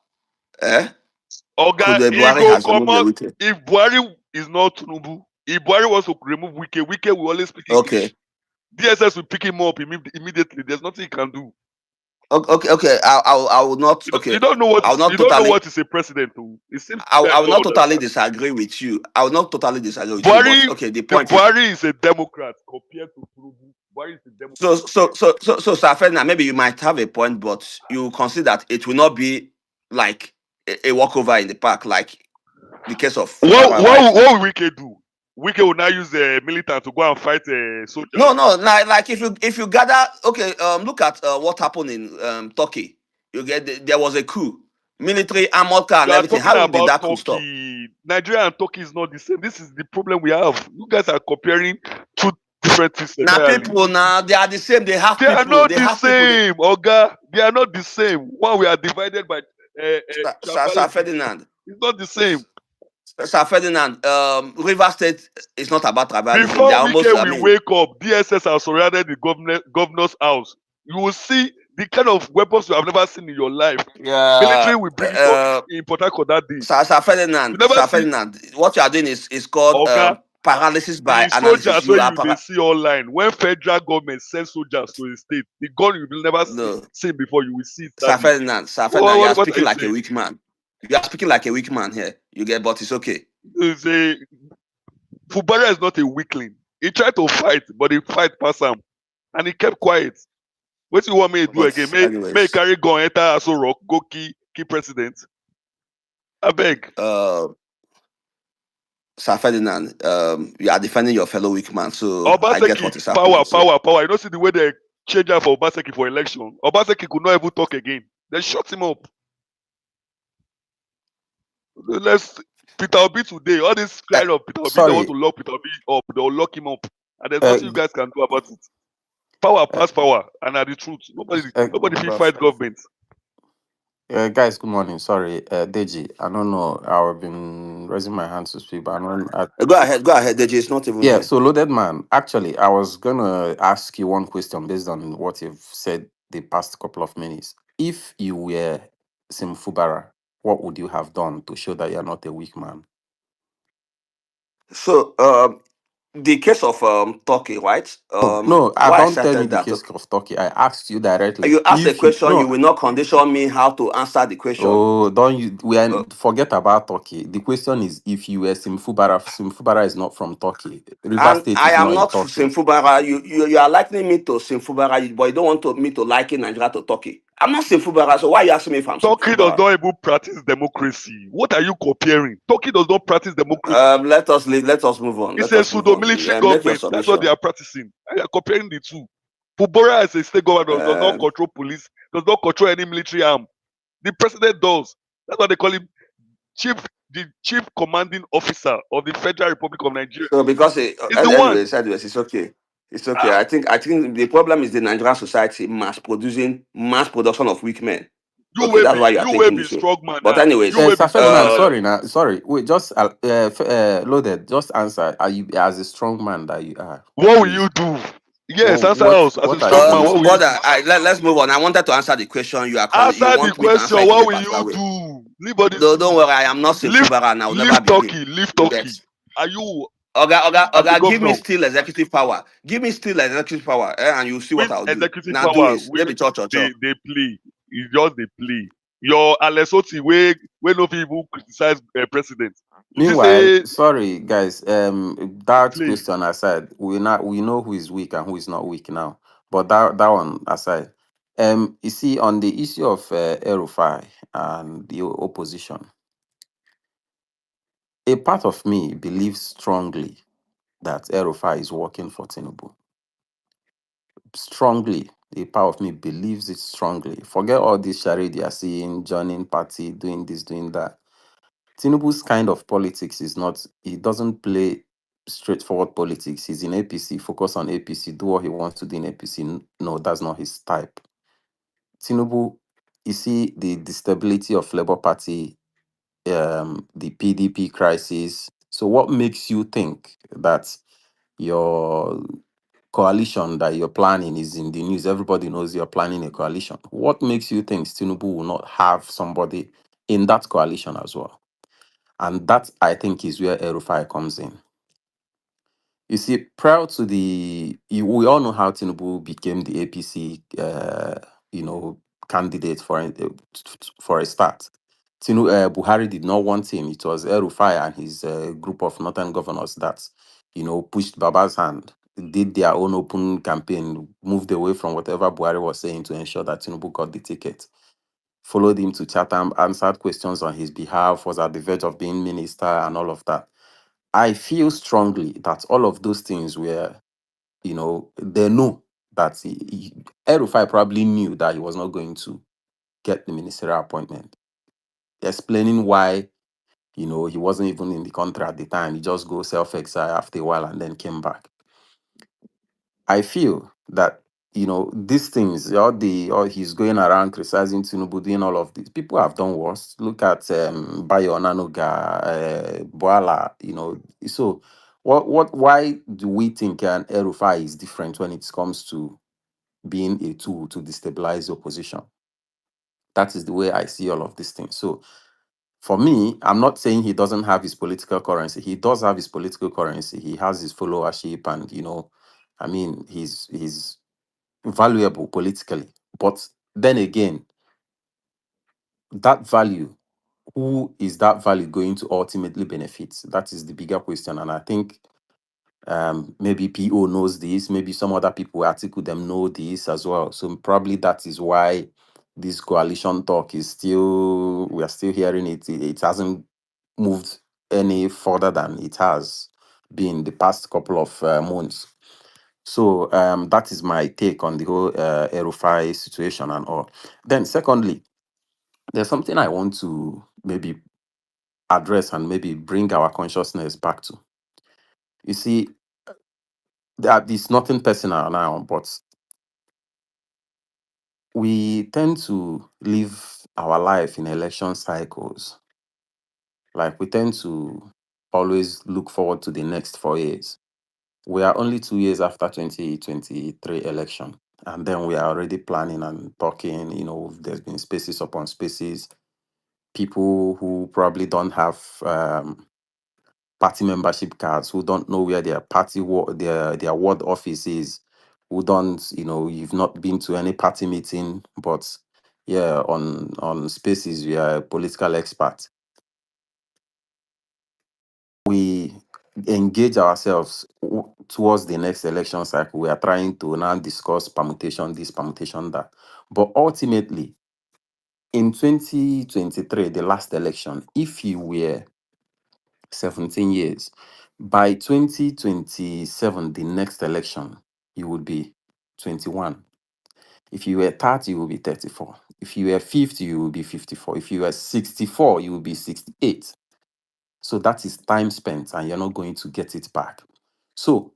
Eh? Could Oga, the he Buhari go has come removed the out. weekend? If Buhari is not Tinubu, if Buhari wants to remove Wike will always speak Okay. English. DSS will pick him up immediately. There's nothing he can do. Okay. I will not. Okay, You don't know what I will not you don't know totally. what is a president. Oh. It seems I that you will not don't totally understand. disagree with you. I will not totally disagree with you. But Buhari, okay, the the point is. Buhari is a Democrat compared to Tinubu. Buhari is a So, Democrat so, compared. so, so, so, Sir Ferdinand, maybe you might have a point, but you consider that it will not be like a walkover in the park, like the case of Fubara, right? What will Wike do? Wike will now use the militant to go and fight soldiers. No, like if you gather, okay, look at what happened in Turkey. You get there was a coup, military armored car and You are everything. talking How did about that coup stop? Turkey. Nigeria and Turkey is not the same. This is the problem we have. You guys are comparing two different things Now entirely. people now they are the same. They have They are people. not They the have people. same, Oga. They are not the same. One we are divided by Sir tribalism. Ferdinand. It's not the same. Sir Ferdinand, River State is not about tribalism. They Before are almost, weekend I we mean, wake up, DSS has surrounded the governor's house. You will see the kind of weapons you have never seen in your life. yeah, Military will bring it up in Port Harcourt that day. You never Sir see Ferdinand, what you are doing is called Oga. paralysis by The analysis. soldiers You where are you they see online. When federal government sends soldiers to a state, the gun you will never no, see before you will see it that day. Sir Ferdinand, you are What are speaking you like a saying? weak man. You are speaking like a weak man here. You get, but it's okay. You say Fubara is not a weakling. He tried to fight, but he fight past him. And he kept quiet. What you want me to do But again? May anyways, carry gun enter Aso Rock, go key president. I beg. uh, Sir Ferdinand, you are defending your fellow weak man, so I get Obaseki, what is happening. power, So power, power. You don't see the way they change her for Obaseki for election. Obaseki could not even talk again. They shut him up. Let's Peter Obi today. All this Uh, crying of Peter Obi, they want sorry. to lock Peter Obi up. They'll lock him up. And there's Uh, nothing you guys can do about it. Power uh, pass power. And are the truth. Nobody good fit fight afternoon. government. Guys, good morning. Sorry, Deji. I don't know. I've been raising my hand to speak, but I don't. go ahead. Deji is not even Yeah. here. So, loaded man. Actually, I was gonna ask you one question based on what you've said the past couple of minutes. If you were Simfubara, what would you have done to show that you're not a weak man? So the case of Turkey, right? No, no. I Why I don't tell me started the that. case of Turkey. I asked you directly. You asked a If you question, you no, will not condition me how to answer the question. oh, don't you? Uh, Forget about Turkey. The question is, if you were Simfubara, Simfubara is not from Turkey. River and State I is am not in not Turkey. Simfubara. You are likening me to Simfubara, but you don't want me to liken Nigeria to Turkey. I'm not Simfubara, so why are you asking me if I'm Turkey does Simfubara? not even practice democracy. What are you comparing? Turkey does not practice democracy. Let us move on. It's Let a us move on. pseudo-military Make your government. That's what they submission. are practicing. And you are comparing the two. Pubora as a state government does not Um, control police, does not control any military arm. The president does. That's why they call him chief, the chief commanding officer of the Federal Republic of Nigeria. so because He's the one. anyways, it's okay. It's okay. Ah, I think the problem is the Nigerian society mass production of weak men. you Okay, will that's be why you are you will thinking be this way. strong man But now. You anyways, will be Sir strong Ferdinand, man now. sorry now. Sorry. Wait, just loaded. Just answer. Are you as a strong man that you are? What will Please. you do? Yes, answer us. As a What are you strong man, going what to will you do? do? brother, let's move on. I wanted to answer the question you are calling. You Answer the want me to question. answer it in a What will particular you way. do? Leave all this. No, don't worry. I am not Leave Simfubara and I will leave never be him. Turkey. Leave You get. Turkey. Are you as the Give me governor? still executive power. Give me still executive power, and you see what With I'll do. executive Now do power, it. Let me talk. they play. It's just they play. Your Alessoti where no people criticize president. You see, Meanwhile, say sorry guys. they That play. question aside, we know who is weak and who is not weak now. But that one aside, you see on the issue of Erufai and the opposition, a part of me believes strongly that Erufai is working for Tinubu. Strongly, a part of me believes it strongly. Forget all this charade you are seeing, joining party, doing this, doing that. Tinubu's kind of politics is not, he doesn't play straightforward politics. He's in APC, focus on APC, do what he wants to do in APC. No, that's not his type. Tinubu, you see the stability of Labour Party, the PDP crisis. So what makes you think that your coalition that you're planning is in the news? Everybody knows you're planning a coalition. What makes you think Tinubu will not have somebody in that coalition as well? And that, I think, is where Erufai comes in. You see, prior to we all know how Tinubu became the APC, you know, candidate for a start. Buhari did not want him. It was El-Rufai and his group of northern governors that, pushed Baba's hand, did their own open campaign, moved away from whatever Buhari was saying to ensure that Tinubu got the ticket. Followed him to Chatham, answered questions on his behalf, was at the verge of being minister and all of that. I feel strongly that all of those things were, they know that El-Rufai probably knew that he was not going to get the ministerial appointment. Explaining why, he wasn't even in the country at the time. He just go self-exile after a while and then came back. I feel that, these things, all he's going around criticizing Tinubu, doing all of this. People have done worse. Look at Bayo Onanuga, Boala, So why do we think an El-Rufai is different when it comes to being a tool to destabilize the opposition? That is the way I see all of these things. So for me, I'm not saying he doesn't have his political currency. He does have his political currency. He has his followership, and he's valuable politically. But then again, that value, who is that value going to ultimately benefit? That is the bigger question. And I think maybe PO knows this, maybe some other people article them know this as well. So probably that is why this coalition talk is still, we are still hearing it. It hasn't moved any further than it has been the past couple of months. So that is my take on the whole El-Rufai situation and all. Then secondly, there's something I want to maybe address and maybe bring our consciousness back to. You see, that is nothing personal now, but we tend to live our life in election cycles. Like we tend to always look forward to the next 4 years. We are only 2 years after 2023 election, and then we are already planning and talking. There's been spaces upon spaces. People who probably don't have party membership cards, who don't know where their their ward office is, who don't, you've not been to any party meeting, but yeah, on spaces you are a political expert. We engage ourselves towards the next election cycle. We are trying to now discuss permutation this, permutation that. But ultimately, in 2023, the last election, if you were 17 years, by 2027, the next election, you would be 21. If you were 30, you will be 34. If you were 50, you will be 54. If you were 64, you will be 68. So that is time spent, and you're not going to get it back. So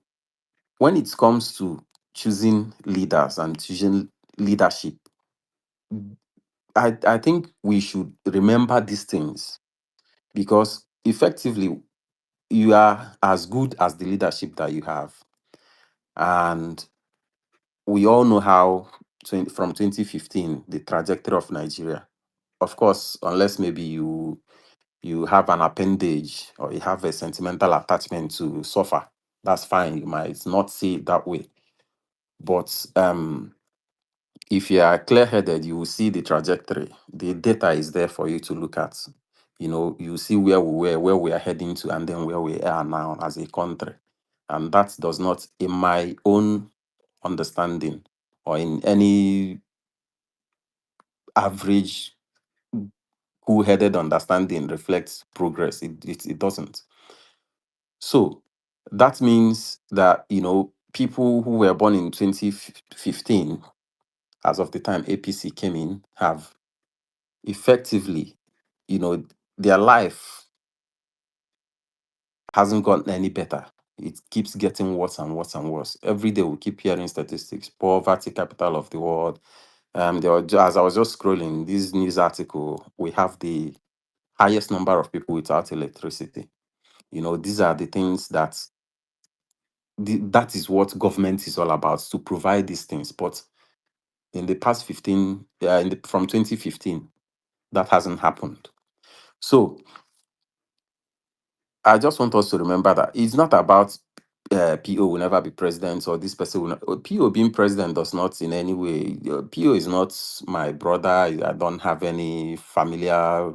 when it comes to choosing leaders and choosing leadership, I think we should remember these things, because effectively you are as good as the leadership that you have. And we all know how from 2015 the trajectory of Nigeria, of course, unless maybe you have an appendage or you have a sentimental attachment to suffer, that's fine. You might not see it that way. But if you are clear-headed, you will see the trajectory. The data is there for you to look at. You see where we were, where we are heading to, and then where we are now as a country. And that does not, in my own understanding, or in any average cool-headed understanding, reflects progress. It doesn't. So that means that, people who were born in 2015, as of the time APC came in, have effectively, their life hasn't gotten any better. It keeps getting worse and worse and worse. Every day we keep hearing statistics, poverty capital of the world. As I was just scrolling this news article, we have the highest number of people without electricity. These are the things that is what government is all about, to provide these things. But in the past 15, from 2015, that hasn't happened. So I just want us to remember that it's not about PO will never be president, or this person will not. PO being president does not in any way. PO is not my brother. I don't have any familiar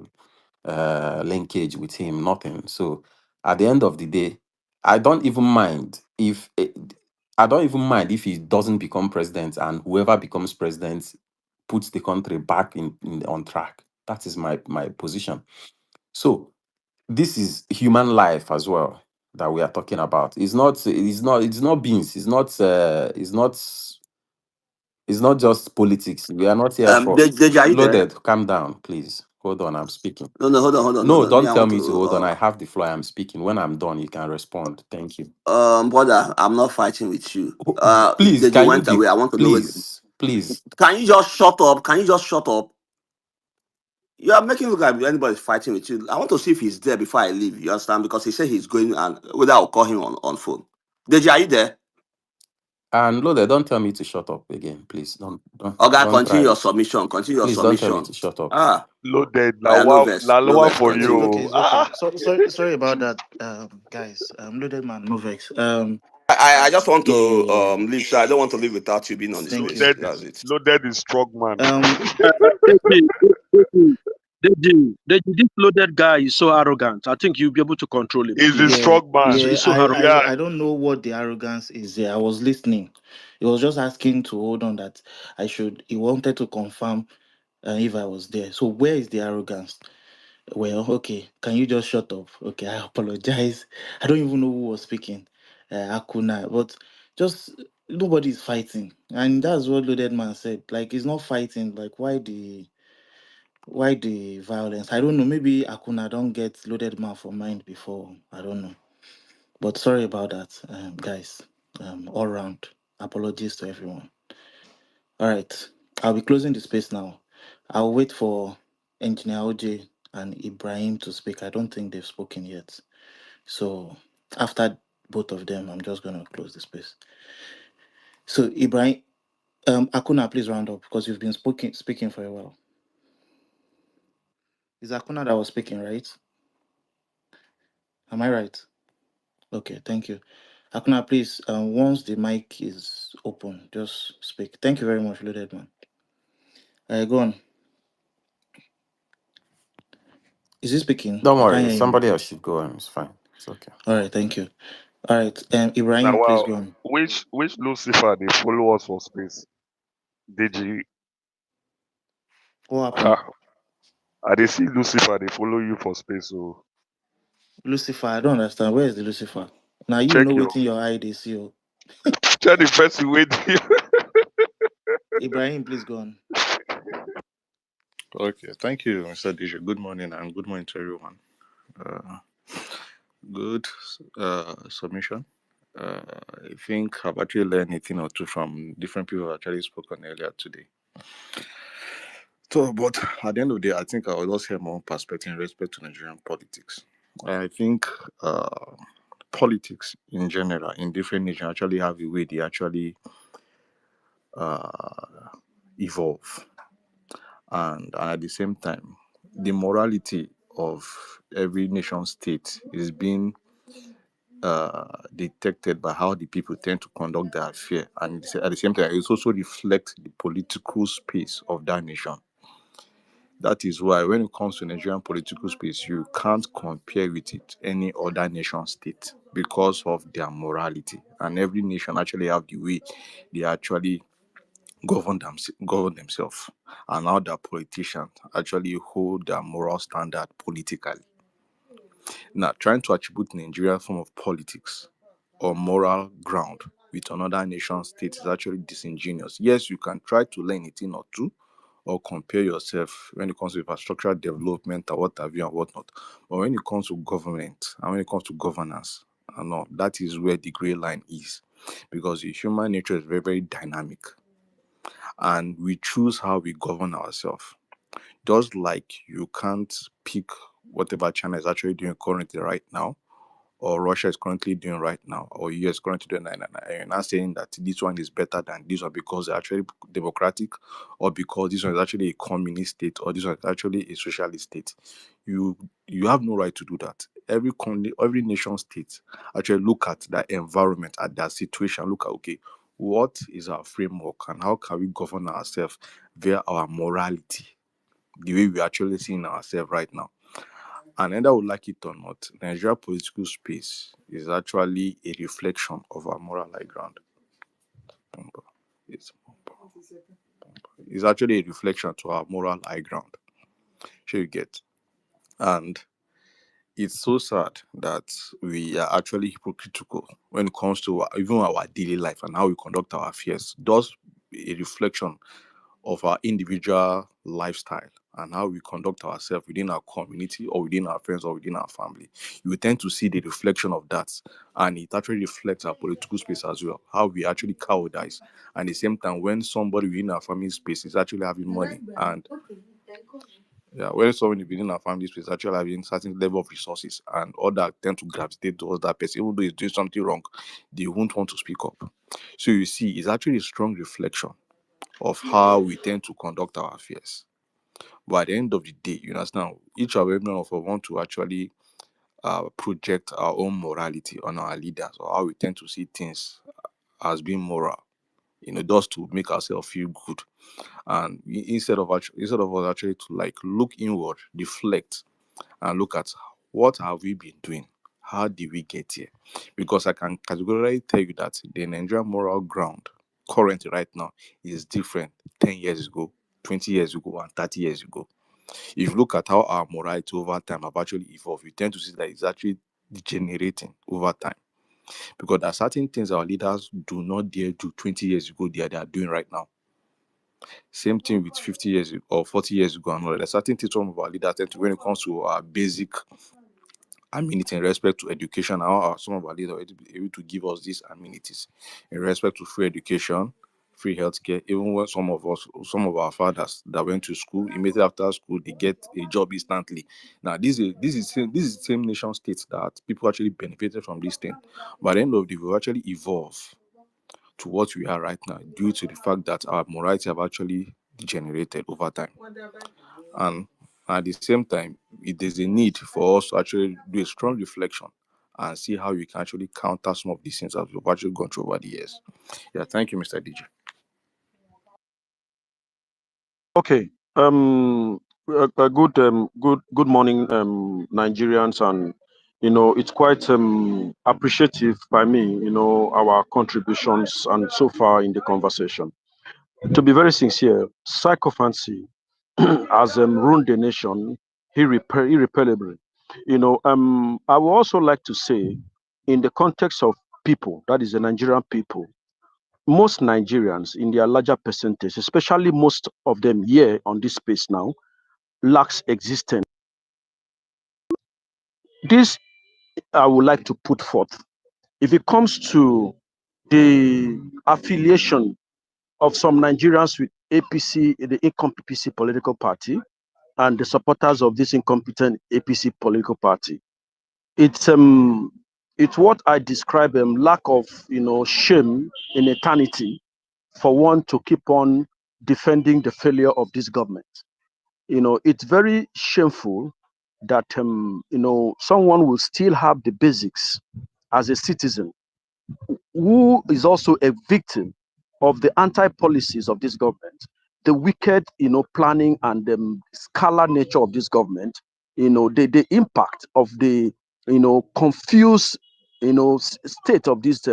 linkage with him. Nothing. So at the end of the day, I don't even mind if I don't even mind if he doesn't become president, and whoever becomes president puts the country back on track. That is my position. So this is human life as well that we are talking about. It's not beans. It's not just politics. We are not here for Deji, are you there? loaded. Calm down, please. Hold on, I'm speaking. No, no, hold on, hold on, hold No, on. Me, don't I tell want me to to. hold on. I have the floor. I'm speaking. When I'm done, you can respond. Thank you. Brother, I'm not fighting with you. Please, Deji can you went be away. I want to know where. please. Can you just shut up? Can you just shut up? You are making it look like anybody's fighting with you. I want to see if he's there before I leave. You understand? Because he said he's going, and whether I'll call him on phone. Deji, are you there? And loaded, don't tell me to shut up again, please. Don't don't Okay, don't continue try your it. submission. Continue your Please don't tell me submission. to shut up. Ah, Loaded. oh yeah, no La verse, for Okay, continue. okay, you. it's okay. Ah. So sorry about that, guys. Loaded man, no vex. I just want Yeah, to yeah, yeah. leave, so I don't want to leave without you being on the Thank you. space. Loaded That's is it. loaded is strong man. Deji, Deji, Deji, this loaded guy is so arrogant. I think you'll be able to control him, Is a please. Yeah, strong man. He's yeah. so I, arrogant. Yeah. I I don't know what the arrogance is there. I was listening. He was just asking to hold on that I should. He wanted to confirm if I was there. So where is the arrogance? Well, okay. Can you just shut up? Okay, I apologize. I don't even know who was speaking. Akuna, but just nobody's fighting, and that's what loaded man said. Like he's not fighting. Like why the violence? I don't know. Maybe Akuna don't get loaded man for mind before. I don't know. But sorry about that, guys. All round apologies to everyone. All right, I'll be closing the space now. I'll wait for Engineer OJ and Ibrahim to speak. I don't think they've spoken yet. So after both of them, I'm just gonna close the space. So Ibrahim, Akuna, please round up because you've been speaking for a while. Is Akuna that was speaking, right? Am I right? Okay, thank you. Akuna, please, once the mic is open, just speak. Thank you very much, loaded man. Go on. Is he speaking? Don't I can't worry. hear him. Somebody else should go on. It's fine. It's okay. All right, thank you. All right, Now Ibrahim, please wow. go on. Which Lucifer they follow us for space? Deji. What happened? Ah. I they see Lucifer, they follow you for space. So Lucifer, I don't understand. Where is the Lucifer? Now you know check your within your eye they see. Oh. check the person with you. Ibrahim, please go on. Okay, thank you, Mr. Deji. Good morning and good morning to everyone. Uh, good submission. Uh, I think I've actually learned a thing or two from different people who actually spoken earlier today. So, but at the end of the day, I think I will just have my own perspective in respect to Nigerian politics. I think politics in general in different nations actually have a way they actually uh, evolve, and at the same time, the morality of every nation state is being detected by how the people tend to conduct their affair, and at the same time, it also reflects the political space of that nation. That is why, when it comes to Nigerian political space, you can't compare with it any other nation state because of their morality. And every nation actually have the way they actually govern themselves, and how their politicians actually hold their moral standard politically. Now, trying to attribute Nigerian form of politics or moral ground with another nation state is actually disingenuous. Yes, you can try to learn a thing or two or compare yourself when it comes to infrastructural development or what have you and whatnot. But when it comes to government and when it comes to governance, and all, that is where the gray line is. Because the human nature is very, very dynamic, and we choose how we govern ourselves. Just like you can't pick whatever China is actually doing currently right now, or Russia is currently doing right now, or US currently doing right now, and you're not saying that this one is better than this one because they're actually democratic, or because this one is actually a communist state, or this one is actually a socialist state. you have no right to do that. Every nation state actually look at their environment, at their situation, look at, okay, what is our framework and how can we govern ourselves via our morality, the way we actually seeing ourselves right now. And whether we like it or not, Nigeria political space is actually a reflection of our moral high ground. It's, it's actually a reflection to our moral high ground. Sure you get. And it's so sad that we are actually hypocritical when it comes to even our daily life and how we conduct our affairs. Does a reflection of our individual lifestyle and how we conduct ourselves within our community or within our friends or within our family. You will tend to see the reflection of that, and it actually reflects our political space as well, how we actually cowardize. And at the same time, when somebody within our family space is actually having money, and yeah, when someone within our family space actually having certain level of resources, and others tend to gravitate towards that person, even though he's doing something wrong, they won't want to speak up. So you see, it's actually a strong reflection of how we tend to conduct our affairs. But at the end of the day, you understand, each and every one of us want to actually project our own morality on our leaders, or how we tend to see things as being moral, just to make ourselves feel good. And instead of us actually to like look inward, reflect, and look at what have we been doing, how did we get here? Because I can categorically tell you that the Nigerian moral ground currently right now is different 10 years ago, 20 years ago, and 30 years ago. If you look at how our morality over time have actually evolved, you tend to see that it's actually degenerating over time. Because there are certain things our leaders do not dare do 20 years ago, they are doing right now. Same thing with 50 years or 40 years ago and all that. There are certain things some of our leaders tend to, when it comes to our basic amenity in respect to education, how are some of our leaders able to give us these amenities in respect to free education, free healthcare. Even when some of our fathers that went to school, immediately after school, they get a job instantly. Now, this is the same nation states that people actually benefited from this thing. By the end of the day, we actually evolve to what we are right now due to the fact that our morality have actually degenerated over time. And at the same time, there's a need for us to actually do a strong reflection and see how we can actually counter some of these things that we've actually gone through over the years. Yeah, thank you, Mr. DJ. Okay. Good morning, Nigerians, and it's quite appreciative by me, our contributions and so far in the conversation. To be very sincere, psychophancy has ruined the nation irreparably. I would also like to say, in the context of people, that is the Nigerian people, most Nigerians, in their larger percentage, especially most of them here on this space now, lacks existence. This I would like to put forth. If it comes to the affiliation of some Nigerians with APC, the incompetent political party, and the supporters of this incompetent APC political party, it's what I describe lack of shame in eternity for one to keep on defending the failure of this government. It's very shameful that someone will still have the basics as a citizen who is also a victim of the anti-policies of this government, the wicked, planning and scalar nature of this government, the impact of the, confused, state of this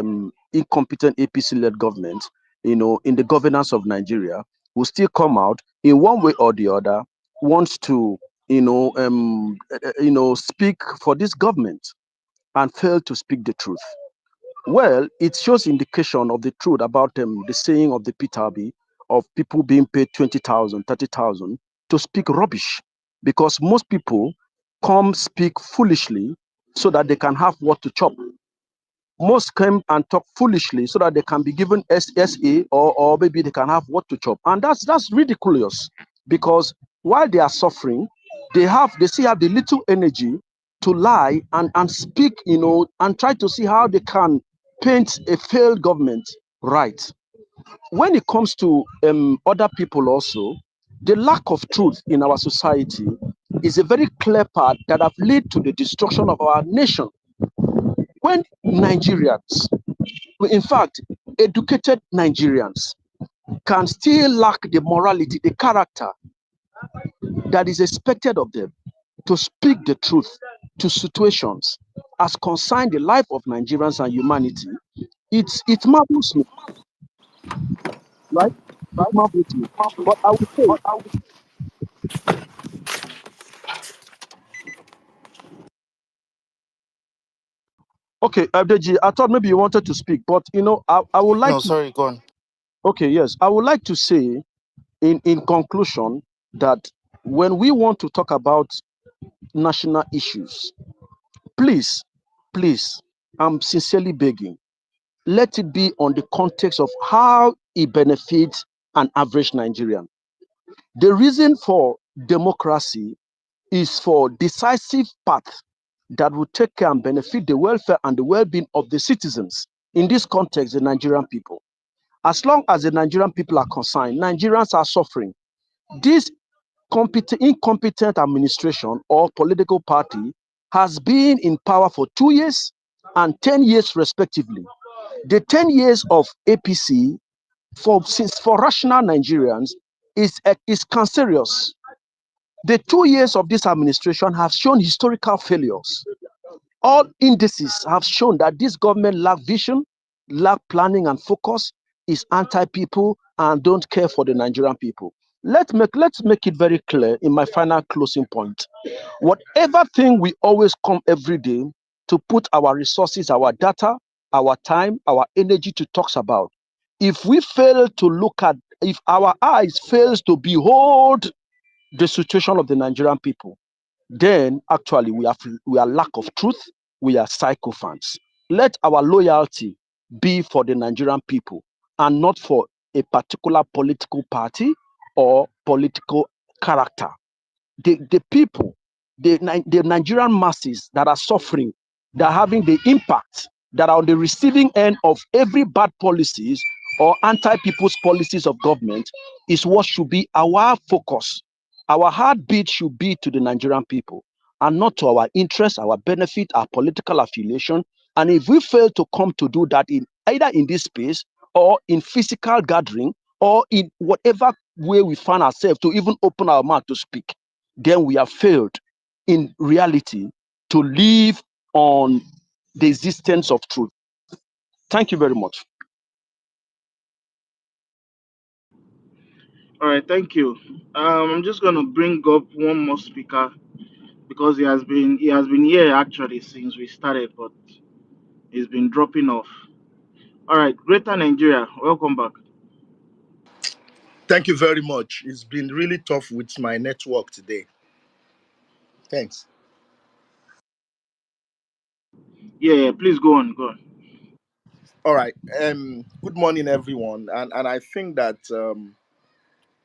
incompetent APC-led government, in the governance of Nigeria, will still come out in one way or the other, wants to, speak for this government and fail to speak the truth. Well, it shows indication of the truth about the saying of the Peter of people being paid 20,000, 30,000 to speak rubbish, because most people come speak foolishly so that they can have what to chop. Most come and talk foolishly so that they can be given SSA, or maybe they can have what to chop. And that's ridiculous, because while they are suffering, they still have the little energy to lie and speak, and try to see how they can paint a failed government right. When it comes to other people also, the lack of truth in our society is a very clear path that have led to the destruction of our nation. When Nigerians, in fact, educated Nigerians, can still lack the morality, the character that is expected of them to speak the truth to situations as concern the life of Nigerians and humanity, it marvels me, right? It marvels me. But I would say, okay, Deji, I thought maybe you wanted to speak, but I would like No, to. sorry, go on. Okay, yes, I would like to say, in conclusion, that when we want to talk about national issues, please, please, I'm sincerely begging, let it be on the context of how it benefits an average Nigerian. The reason for democracy is for decisive path that will take care and benefit the welfare and the well-being of the citizens. In this context, the Nigerian people. As long as the Nigerian people are concerned, Nigerians are suffering. This incompetent administration or political party has been in power for 2 years and 10 years respectively. The 10 years of APC for rational Nigerians is cancerous. The 2 years of this administration have shown historical failures. All indices have shown that this government lack vision, lack planning and focus, is anti-people and don't care for the Nigerian people. Let's make it very clear in my final closing point. Whatever thing we always come every day to put our resources, our data, our time, our energy to talk about, if we fail to look at, if our eyes fails to behold the situation of the Nigerian people, then actually we are lack of truth, we are sycophants. Let our loyalty be for the Nigerian people and not for a particular political party or political character. The people, the Nigerian masses that are suffering, that are having the impact, that are on the receiving end of every bad policies or anti-people's policies of government, is what should be our focus. Our heartbeat should be to the Nigerian people and not to our interest, our benefit, our political affiliation. And if we fail to come to do that in either in this space or in physical gathering or in whatever way we find ourselves to even open our mouth to speak, then we have failed in reality to live on the existence of truth. Thank you very much. All right, thank you. I'm just gonna bring up one more speaker because he has been here actually since we started, but he's been dropping off. All right, Greater Nigeria, welcome back. Thank you very much. It's been really tough with my network today. Thanks. Yeah, please go on, go on. All right. Good morning, everyone. And I think that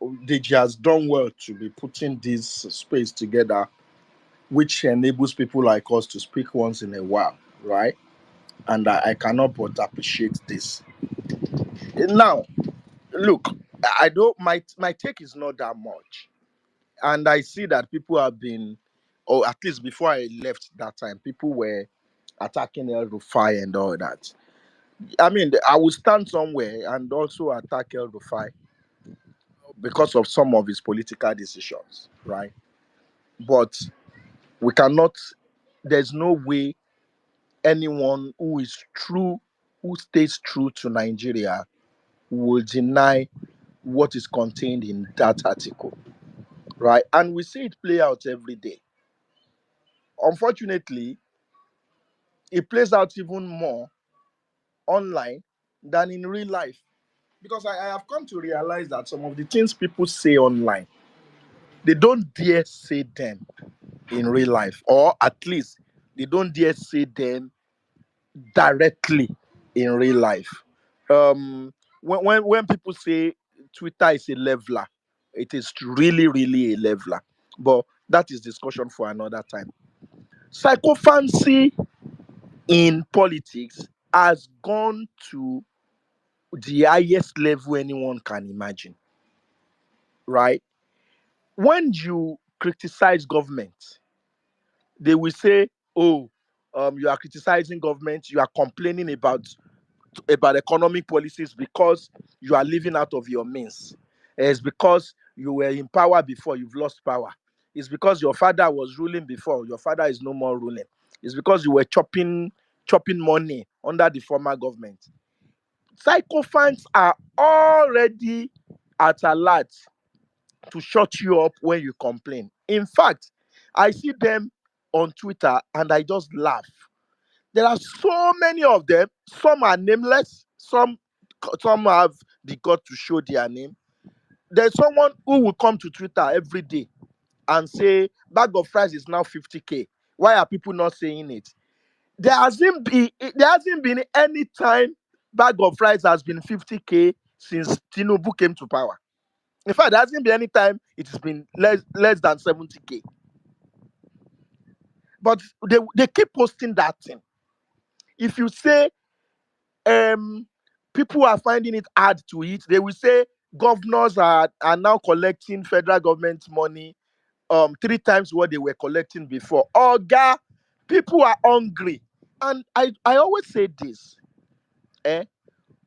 Deji has done well to be putting this space together, which enables people like us to speak once in a while, right? And I cannot but appreciate this. Now, look, I don't. My take is not that much, and I see that people have been, or at least before I left that time, people were attacking El Rufai and all that. I mean, I will stand somewhere and also attack El Rufai because of some of his political decisions, right? But we cannot, there's no way anyone who is true, who stays true to Nigeria, will deny what is contained in that article, right? And we see it play out every day. Unfortunately, it plays out even more online than in real life. Because I have come to realize that some of the things people say online, they don't dare say them in real life, or at least they don't dare say them directly in real life. When people say Twitter is a leveler, it is really, really a leveler. But that is discussion for another time. Psychophancy in politics has gone to the highest level anyone can imagine, right? When you criticize government, they will say, "Oh, you are criticizing government. You are complaining about economic policies because you are living out of your means. It's because you were in power before, you've lost power. It's because your father was ruling before, your father is no more ruling. It's because you were chopping money under the former government." Sycophants are already at alert to shut you up when you complain. In fact, I see them on Twitter and I just laugh. There are so many of them. Some are nameless. Some have the gut to show their name. There's someone who will come to Twitter every day and say bag of fries is now 50K. Why are people not saying it? There hasn't been any time bag of fries has been 50K since Tinubu came to power. In fact, there hasn't been any time it has been less than 70K. But they keep posting that thing. If you say people are finding it hard to eat, they will say governors are now collecting federal government money 3 times what they were collecting before. Oga, people are hungry. And I always say this,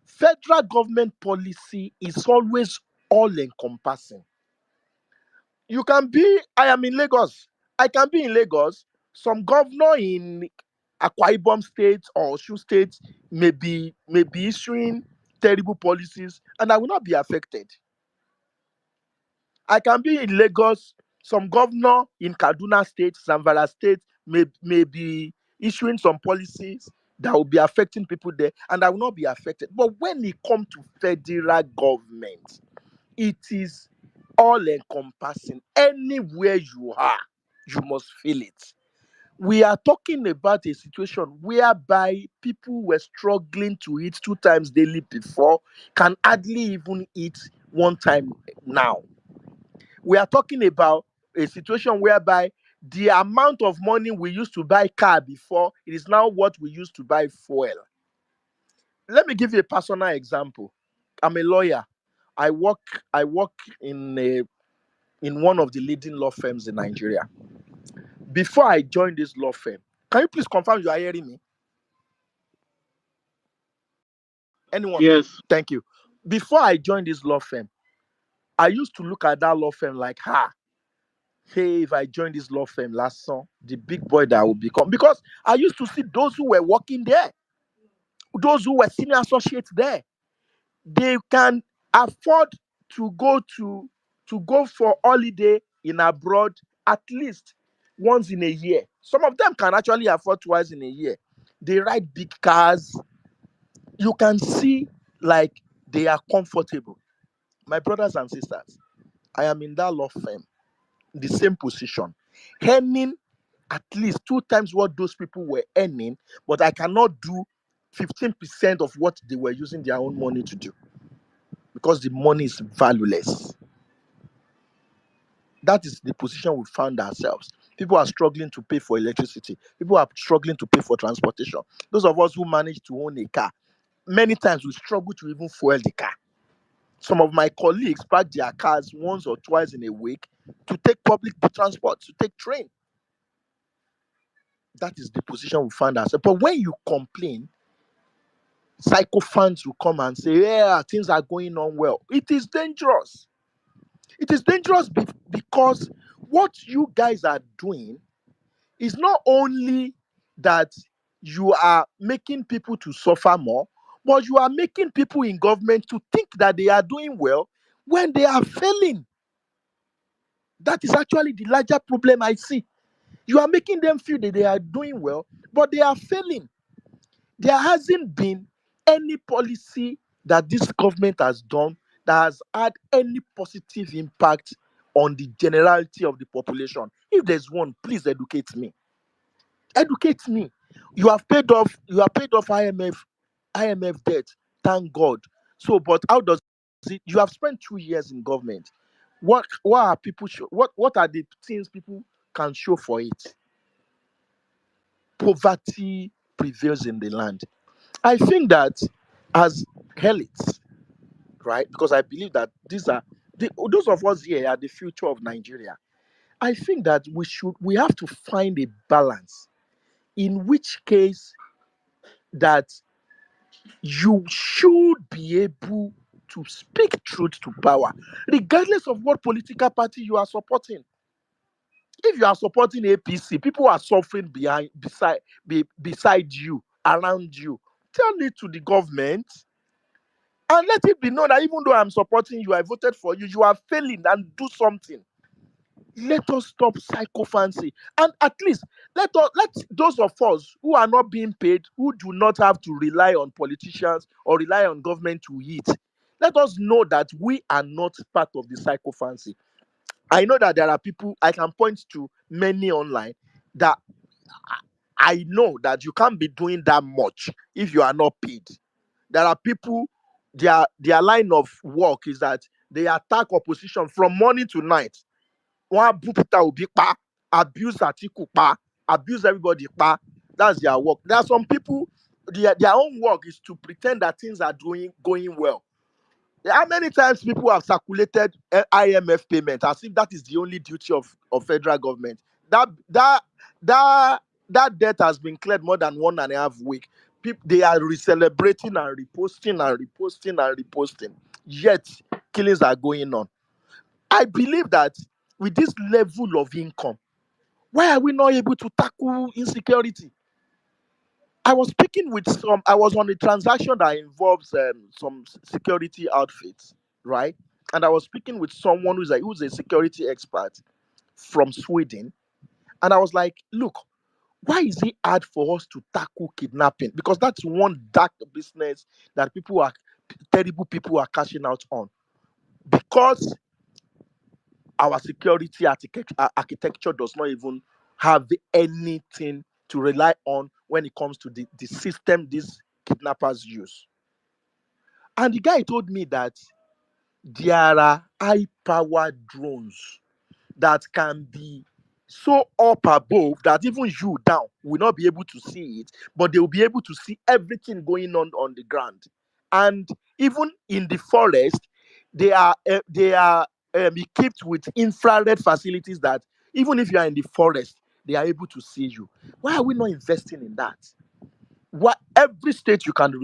federal government policy is always all encompassing. I am in Lagos. I can be in Lagos. Some governor in Akwa Ibom State or Osun State may be issuing terrible policies, and I will not be affected. I can be in Lagos. Some governor in Kaduna State, Zamfara State may be issuing some policies that will be affecting people there, and I will not be affected. But when it comes to federal government, it is all encompassing. Anywhere you are, you must feel it. We are talking about a situation whereby people were struggling to eat 2 times daily before, can hardly even eat 1 time now. We are talking about a situation whereby the amount of money we used to buy car before, it is now what we used to buy fuel. Let me give you a personal example. I'm a lawyer. I work I work in one of the leading law firms in Nigeria. Before I joined this law firm, can you please confirm you are hearing me? Anyone? Yes. Thank you. Before I joined this law firm, I used to look at that law firm like, hey, if I joined this law firm last summer, the big boy that I would become. Because I used to see those who were working there, those who were senior associates there, they can afford to go for holiday in abroad at least once in a year. Some of them can actually afford twice in a year. They ride big cars. You can see like they are comfortable. My brothers and sisters, I am in that law firm, the same position, earning at least 2 times what those people were earning, but I cannot do 15% of what they were using their own money to do because the money is valueless. That is the position we found ourselves. People are struggling to pay for electricity. People are struggling to pay for transportation. Those of us who manage to own a car, many times we struggle to even fuel the car. Some of my colleagues park their cars once or twice in a week to take public transport, to take train. That is the position we find ourselves. But when you complain, sycophants will come and say, yeah, things are going on well. It is dangerous. It is dangerous because what you guys are doing is not only that you are making people to suffer more, but you are making people in government to think that they are doing well when they are failing. That is actually the larger problem I see. You are making them feel that they are doing well, but they are failing. There hasn't been any policy that this government has done that has had any positive impact on the generality of the population. If there's one, please educate me. Educate me. You have paid off IMF debt. Thank God. So, but how does it? You have spent 2 years in government. What are people show? What are the things people can show for it? Poverty prevails in the land. I think that as elites, right? Because I believe that those of us here are the future of Nigeria. I think that we have to find a balance in which case that you should be able to speak truth to power, regardless of what political party you are supporting. If you are supporting APC, people are suffering beside you, around you. Tell it to the government and let it be known that even though I'm supporting you, I voted for you, you are failing and do something. Let us stop psychophancy, and at least let those of us who are not being paid, who do not have to rely on politicians or rely on government to eat, let us know that we are not part of the psychophancy. I know that there are people, I can point to many online that I know that you can't be doing that much if you are not paid. There are people, their line of work is that they attack opposition from morning to night. One bú Peter Obi pa, abuse Atiku pa, abuse everybody pa. That's their work. There are some people, their own work is to pretend that things are going well. How many times people have circulated IMF payment as if that is the only duty of federal government? That that that that debt has been cleared more than 1.5 weeks. People, they are celebrating and reposting and reposting and reposting. Yet killings are going on. I believe that with this level of income, why are we not able to tackle insecurity? I was on a transaction that involves some security outfits, right? And I was speaking with someone who's a security expert from Sweden. And I was like, look, why is it hard for us to tackle kidnapping? Because that's one dark business that terrible people are cashing out on. Because our security architecture does not even have anything to rely on when it comes to the system these kidnappers use. And the guy told me that there are high powered drones that can be so up above that even you down will not be able to see it, but they will be able to see everything going on the ground. And even in the forest, they are equipped with infrared facilities that even if you are in the forest, they are able to see you. Why are we not investing in that? What every state you can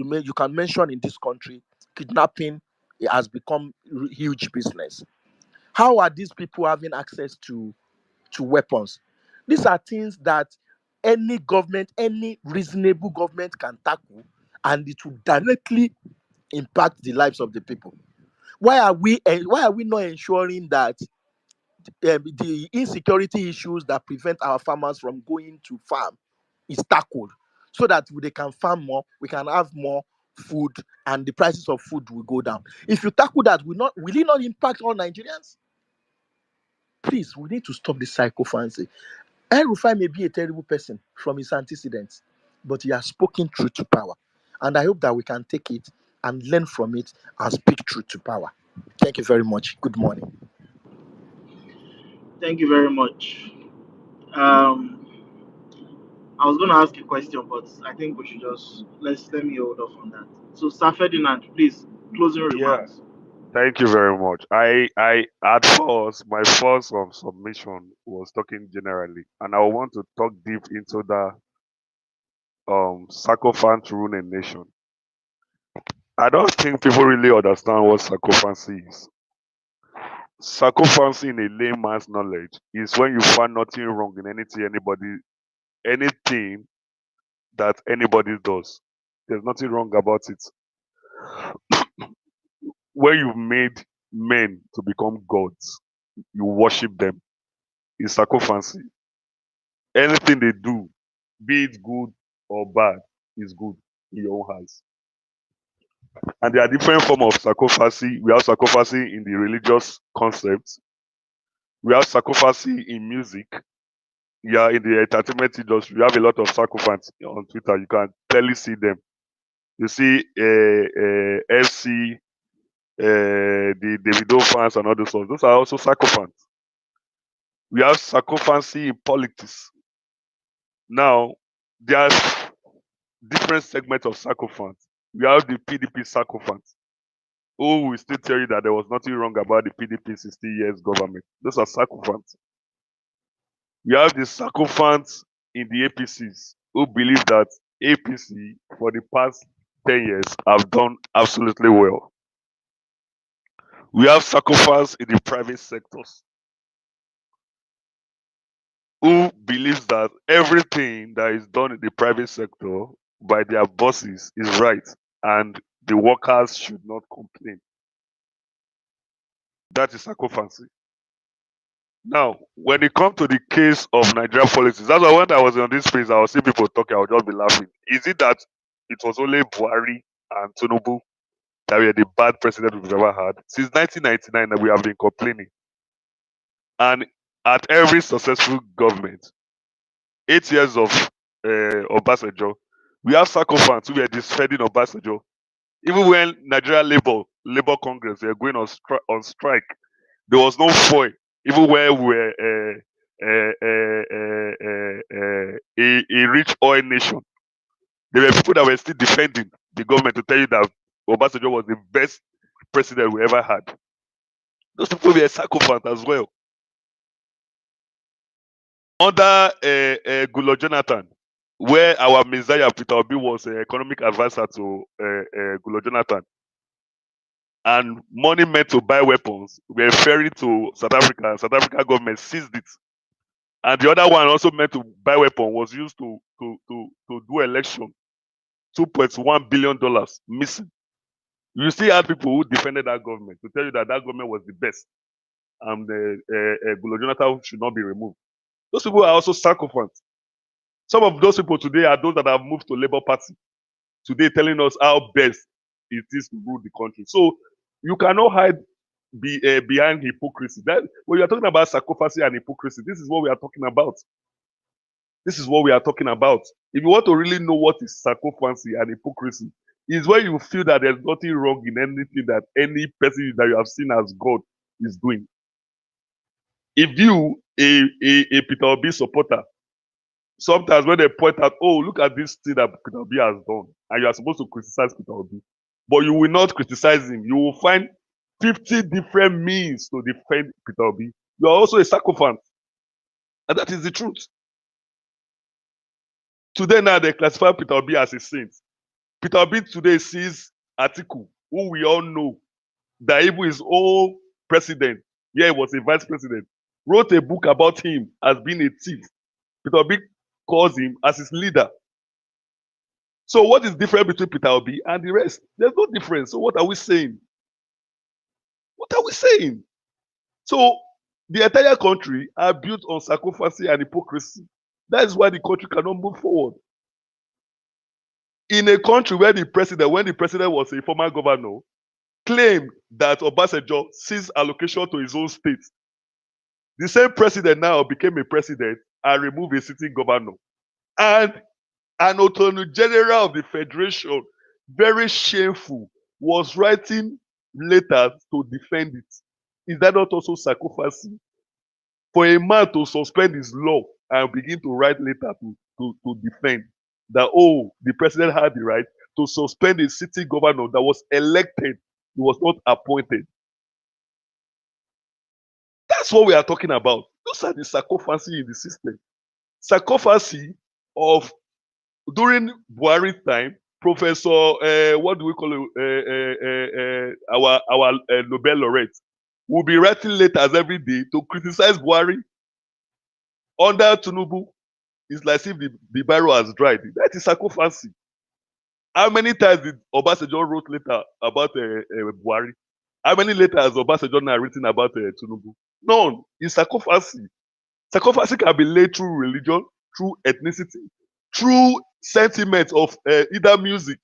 mention in this country, kidnapping has become huge business. How are these people having access to weapons? These are things that any government, any reasonable government can tackle, and it will directly impact the lives of the people. Why are we not ensuring that the insecurity issues that prevent our farmers from going to farm is tackled, so that they can farm more, we can have more food, and the prices of food will go down? If you tackle that, will it not impact all Nigerians? Please, we need to stop this psychophancy. El Rufai may be a terrible person from his antecedents, but he has spoken truth to power. And I hope that we can take it and learn from it and speak truth to power. Thank you very much. Good morning. Thank you very much. Um, I was going to ask a question, but I think we should just let me hold off on that. So, Sir Ferdinand, please, closing Yeah, remarks. thank you very much. I at first my first submission was talking generally, and I want to talk deep into the sycophant rule in nation. I don't think people really understand what sycophancy is. Sycophancy in a layman's knowledge is when you find nothing wrong in anything that anybody does. There's nothing wrong about it. When you made men to become gods, you worship them. It's sycophancy. Anything they do, be it good or bad, is good in your own eyes. And there are different forms of sycophancy. We have sycophancy in the religious concept. We have sycophancy in music. Yeah, in the entertainment industry, we have a lot of sycophants on Twitter. You can clearly see them. You see FC, the Davido fans and all those ones. Those are also sycophants. We have sycophancy in politics. Now, there's different segments of sycophants. We have the PDP sycophants, who will still tell you that there was nothing wrong about the PDP 60 years government. Those are sycophants. We have the sycophants in the APCs who believe that APC for the past 10 years have done absolutely well. We have sycophants in the private sectors who believes that everything that is done in the private sector by their bosses is right and the workers should not complain. That is sycophancy. Now, when it comes to the case of Nigerian politics, that's why when I was on this space, I was seeing people talking, I would just be laughing. Is it that it was only Buhari and Tinubu that were the bad president we've ever had? Since 1999, that we have been complaining. And at every successful government, 8 years of Obasanjo, we have sycophants who were defending Obasanjo. Even when Nigeria Labour Congress were going on strike, there was no foil. Even where we were a rich oil nation, there were people that were still defending the government to tell you that Obasanjo was the best president we ever had. Those people were sycophants as well. Under Goodluck Jonathan, where our Messiah Peter Obi was economic advisor to Goodluck Jonathan, and money meant to buy weapons were ferried to South Africa. South Africa government seized it, and the other one also meant to buy weapon was used to do election. $2.1 billion missing. You still had people who defended that government to tell you that that government was the best, and Goodluck Jonathan should not be removed. Those people are also sycophants. Some of those people today are those that have moved to Labour Party today, telling us how best it is to rule the country. So you cannot hide behind hypocrisy. That when you are talking about sycophancy and hypocrisy, this is what we are talking about. This is what we are talking about. If you want to really know what is sycophancy and hypocrisy, is when you feel that there's nothing wrong in anything that any person that you have seen as God is doing. If you, a Peter Obi supporter, sometimes when they point out, oh, look at this thing that Peter Obi has done, and you are supposed to criticize Peter Obi, but you will not criticize him. You will find 50 different means to defend Peter Obi. You are also a sycophant, and that is the truth. Today now they classify Peter Obi as a saint. Peter Obi today sees Atiku, who we all know that even his own president, yeah, he was a vice president, wrote a book about him as being a thief. Peter Obi calls him as his leader. So what is different between Peter Obi and the rest? There's no difference. So what are we saying? What are we saying? So the entire country are built on sycophancy and hypocrisy. That is why the country cannot move forward. In a country where the president, when the president was a former governor, claimed that Obasanjo seized allocation to his own state, the same president now became a president and removed a sitting governor. And an attorney general of the federation, very shameful, was writing letters to defend it. Is that not also sycophancy? For a man to suspend his law and begin to write letters to defend that, oh, the president had the right to suspend a city governor that was elected, he was not appointed. That's what we are talking about. Those are the sycophancy in the system. Sycophancy of during Buhari's time, Professor, what do we call it? Our Nobel laureate will be writing letters every day to criticize Buhari. Under Tinubu, it's like if the barrel has dried. That is sycophancy. How many times did Obasanjo wrote letter about Buhari? How many letters has Obasanjo now written about Tinubu? None. It's sycophancy. Sycophancy can be laid through religion, through ethnicity, through sentiment of either music.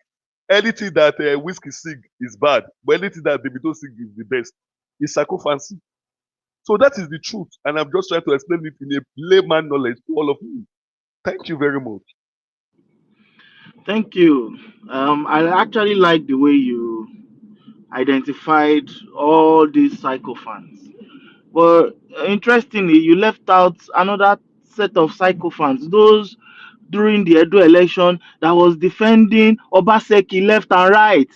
Anything that Whiskey sing is bad, but anything that Davido sing is the best. It's sycophancy. So that is the truth, and I'm just trying to explain it in a layman knowledge to all of you. Thank you very much. Thank you. I actually like the way you identified all these psychophants. But interestingly, you left out another set of psychophants, those during the Edo election that was defending Obaseki left and right.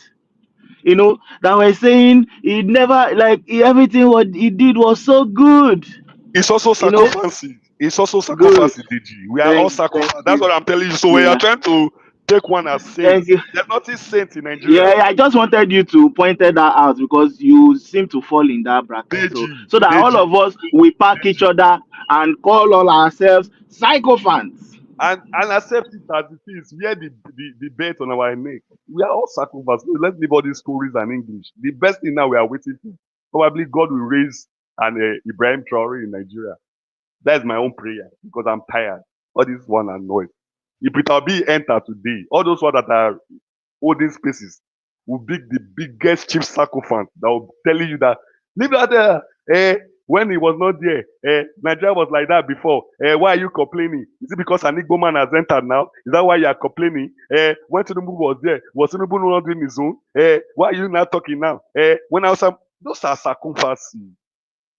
That were saying everything what he did was so good. It's also You know, sycophancy. It's also Good. sacrifice, Deji. We are all Thank sacrifice. That's you. what I'm telling you. So when you're Yeah. trying to take one as Thank saints, you. there's nothing saint in Nigeria. Yeah, I just wanted you to pointed that out because you seem to fall in that bracket. So that all Deji, of us we pack each other and call all ourselves sycophants. and accept it as it is. Wear the belt on our neck. We are all sacrifice. So let's leave all these stories and English. The best thing now we are waiting for. Probably God will raise an Ibrahim Traore in Nigeria. That's my own prayer because I'm tired. All this one and noise. If Peter B enter today, all those ones that are holding spaces will be the biggest chief sycophant that will telling you that leave that there. When he was not there, Nigeria was like that before. Why are you complaining? Is it because an Igbo man has entered now? Is that why you are complaining? When Tinubu was there, was Tinubu not doing his own? Why are you not talking now? When I was those are circumstances.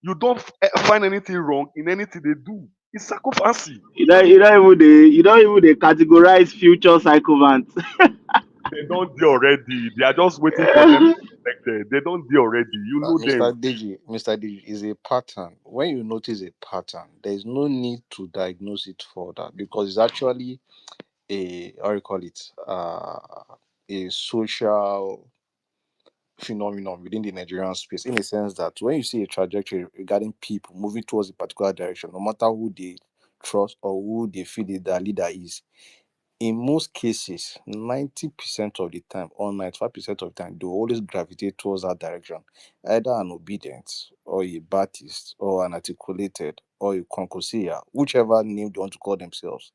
You don't find anything wrong in anything they do. It's circumstances. You don't even they categorize future sycophants. They don't do already. They are just waiting for them to be elected. They don't do already. You know Mr. them. Deji, Mr. Deji is a pattern. When you notice a pattern, there is no need to diagnose it further because it's actually a how you call it a social phenomenon within the Nigerian space in a sense that when you see a trajectory regarding people moving towards a particular direction, no matter who they trust or who they feel their leader is, in most cases, 90% of the time or 95% of the time, they will always gravitate towards that direction. Either an obedient or a Baptist or an articulated or a concosia, whichever name they want to call themselves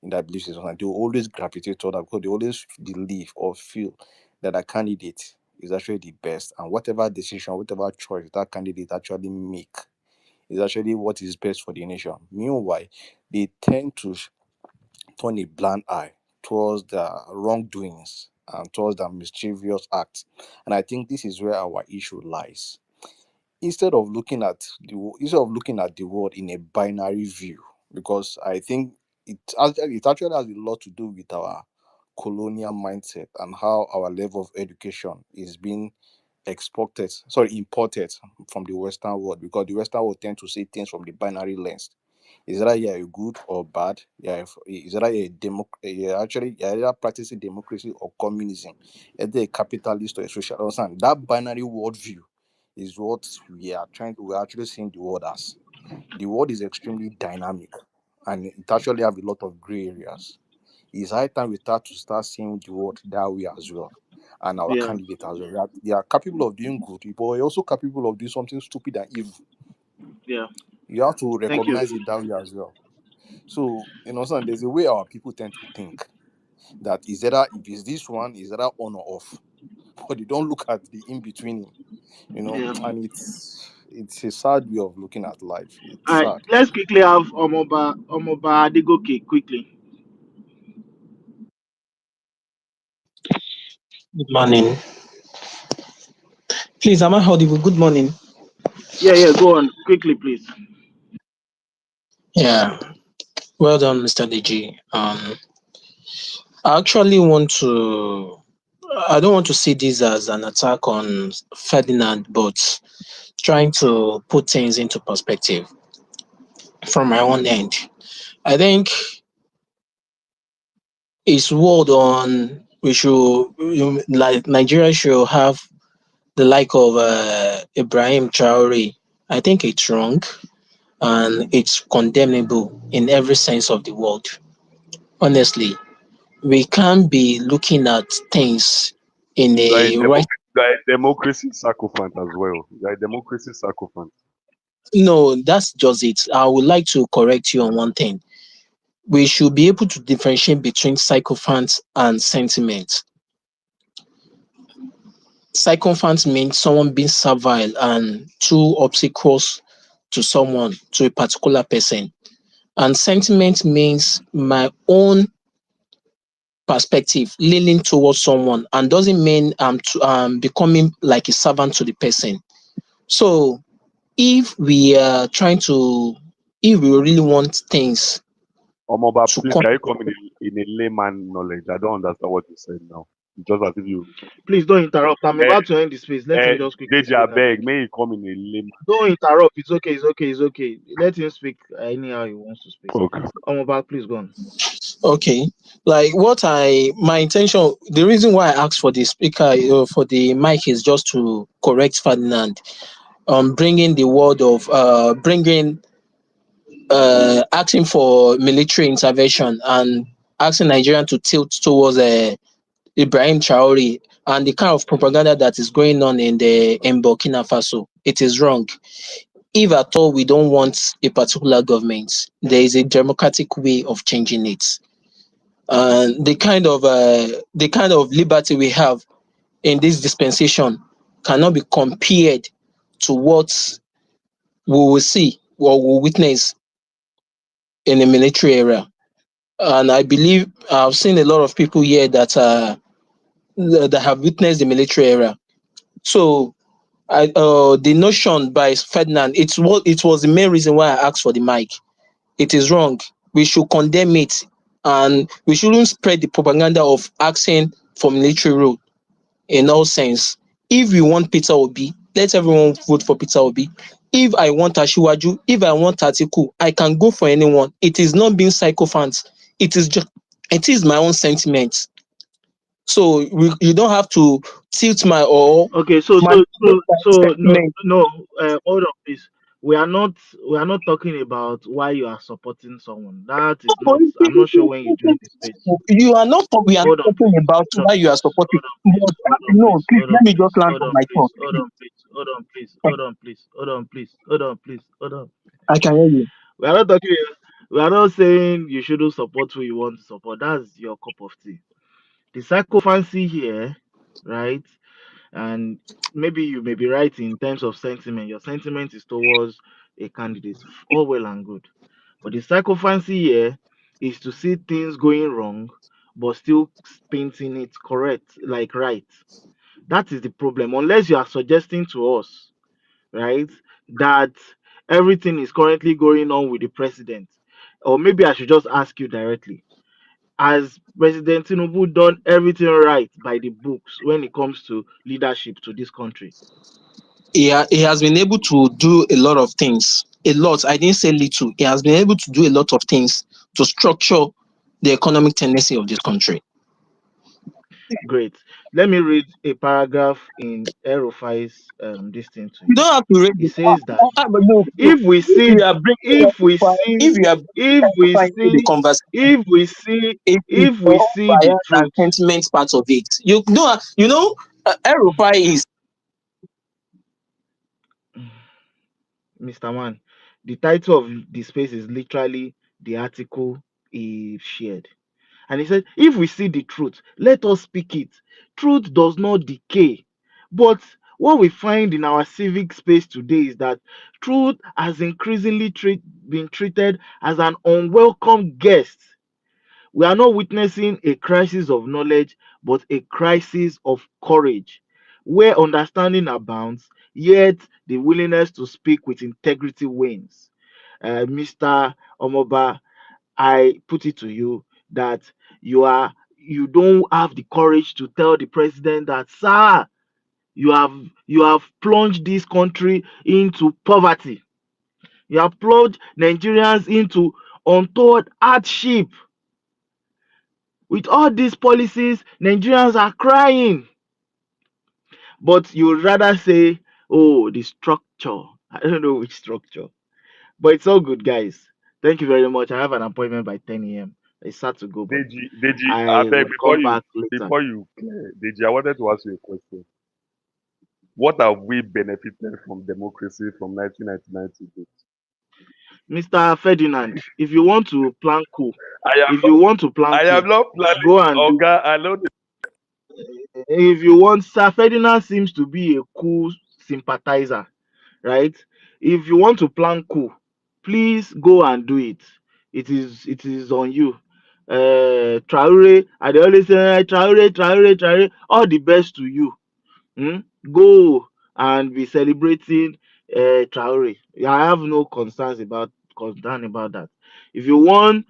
in that belief system, and they will always gravitate toward that because they always believe or feel that a candidate is actually the best, and whatever decision, whatever choice that candidate actually make is actually what is best for the nation. Meanwhile, they tend to turn a blind eye towards the wrongdoings and towards the mischievous acts. And I think this is where our issue lies. Instead of looking at the world in a binary view, because I think it actually has a lot to do with our colonial mindset and how our level of education is being imported from the Western world, because the Western world tend to see things from the binary lens. Is that you're good or bad? Yeah, is that you're either practicing democracy or communism, either a capitalist or a social. Understand? That binary worldview is what we're actually seeing the world as. The world is extremely dynamic and it actually have a lot of gray areas. It's high time we start seeing the world that way as well. And our Yeah, candidate as well. They are capable of doing good, but we're also capable of doing something stupid and evil. yeah. You have to Thank you. recognize it that way as well. So, there's a way our people tend to think that is either if it's this one, is either on or off. But they don't look at the in between, Yeah. and it's a sad way of looking at life. It's All right. sad. Let's quickly have Omoba Adigoke quickly. Good morning. Please, am I audible? Good morning. Yeah, yeah. Go on quickly, please. Yeah, well done, Mr. DG. I actually want to. I don't want to see this as an attack on Ferdinand, but trying to put things into perspective from my own end. I think his word on like Nigeria should have the like of Ibrahim Traore. I think it's wrong and it's condemnable in every sense of the word. Honestly, we can't be looking at things in You are a a right. democracy sycophant as well. You are a democracy sycophant. No, that's just it. I would like to correct you on one thing. We should be able to differentiate between sycophants and sentiment. Sycophants means someone being servile and too obsequious to someone, to a particular person. And sentiment means my own perspective leaning towards someone and doesn't mean becoming like a servant to the person. So if we are if we really want things Omoba, to please come, can you come in a layman knowledge? I don't understand what you said now. It's just as if you Please don't interrupt. I'm eh, about to end the space. Let him just quickly Deji, speak. I beg, beg. may he come in a lame. Don't interrupt. It's okay. It's okay. It's okay. Let him speak anyhow he wants to speak. Okay. About, please go on. Okay. Like my intention, the reason why I asked for the speaker, for the mic is just to correct Ferdinand. Bringing the word of, asking for military intervention and asking Nigeria to tilt towards Ibrahim Traore and the kind of propaganda that is going on in Burkina Faso. It is wrong. If at all we don't want a particular government, there is a democratic way of changing it. And the kind of liberty we have in this dispensation cannot be compared to what we will see or will witness in the military era. And I believe I've seen a lot of people here that have witnessed the military era. So the notion by Ferdinand, it was the main reason why I asked for the mic. It is wrong. We should condemn it, and we shouldn't spread the propaganda of asking for military rule in all sense. If we want Peter Obi, let everyone vote for Peter Obi. If I want Ashiwaju, if I want Atiku, I can go for anyone. It is not being sycophants. It is my own sentiment. So you don't have to tilt my or Okay. So manipulate my no, sentiment. no. Hold on, please. We are not talking about why you are supporting someone. That is For not. I'm not sure when you joined the space. you are not we are not Hold on, talking please. about Hold on, why you are please. supporting. Hold on, But please. Hold on, no, please. please Hold let on, me just please. land Hold on on, my thought. please. Hold on, please. Hold on, please. Hold on, please. Hold on, please. Hold on, please. Hold on. I can hear you. We are not talking. We are not saying you shouldn't support who you want to support. That's your cup of tea. The psychophancy here, right? And maybe you may be right in terms of sentiment. Your sentiment is towards a candidate. All well and good. But the psychophancy here is to see things going wrong, but still painting it correct, like right. That is the problem. Unless you are suggesting to us, right, that everything is currently going on with the president. Or maybe I should just ask you directly. Has President Tinubu done everything right by the books when it comes to leadership to this country? He has been able to do a lot of things. A lot. I didn't say little. He has been able to do a lot of things to structure the economic tendency of this country. Great. Let me read a paragraph in Erofai's this thing to You you. don't have to read It it. says that But no, if we if see you are bringing if we see if you are bringing if we into the see conversation, if we see it is if we your see own the bias and truth. sentiment part of it. Erufai is Mr. Man, the title of the space is literally the article he shared. And he said, if we see the truth, let us speak it. Truth does not decay. But what we find in our civic space today is that truth has increasingly been treated as an unwelcome guest. We are not witnessing a crisis of knowledge, but a crisis of courage, where understanding abounds, yet the willingness to speak with integrity wanes. Mr. Omoba, I put it to you that you don't have the courage to tell the president that, sir, you have plunged this country into poverty. You have plunged Nigerians into untold hardship. With all these policies, Nigerians are crying. But you would rather say, oh, the structure. I don't know which structure. But it's all good, guys. Thank you very much. I have an appointment by 10 a.m. It's sad to go, but Deji, I I beg would come back later. before you clear, Deji, I wanted to ask you a question. What have we benefited from democracy from 1999 to date? Mr. Ferdinand, if you want to plan coup, I am if you want to plan I coup, am not planning. go and do. Oga, I know. If you want, Sir Ferdinand seems to be a coup sympathizer, right? If you want to plan coup, please go and do it. It is on you. Traore, I dey always say Traore, Traore, Traore. All the best to you. Hmm? Go and be celebrating Traore. I have no concern about that. If you want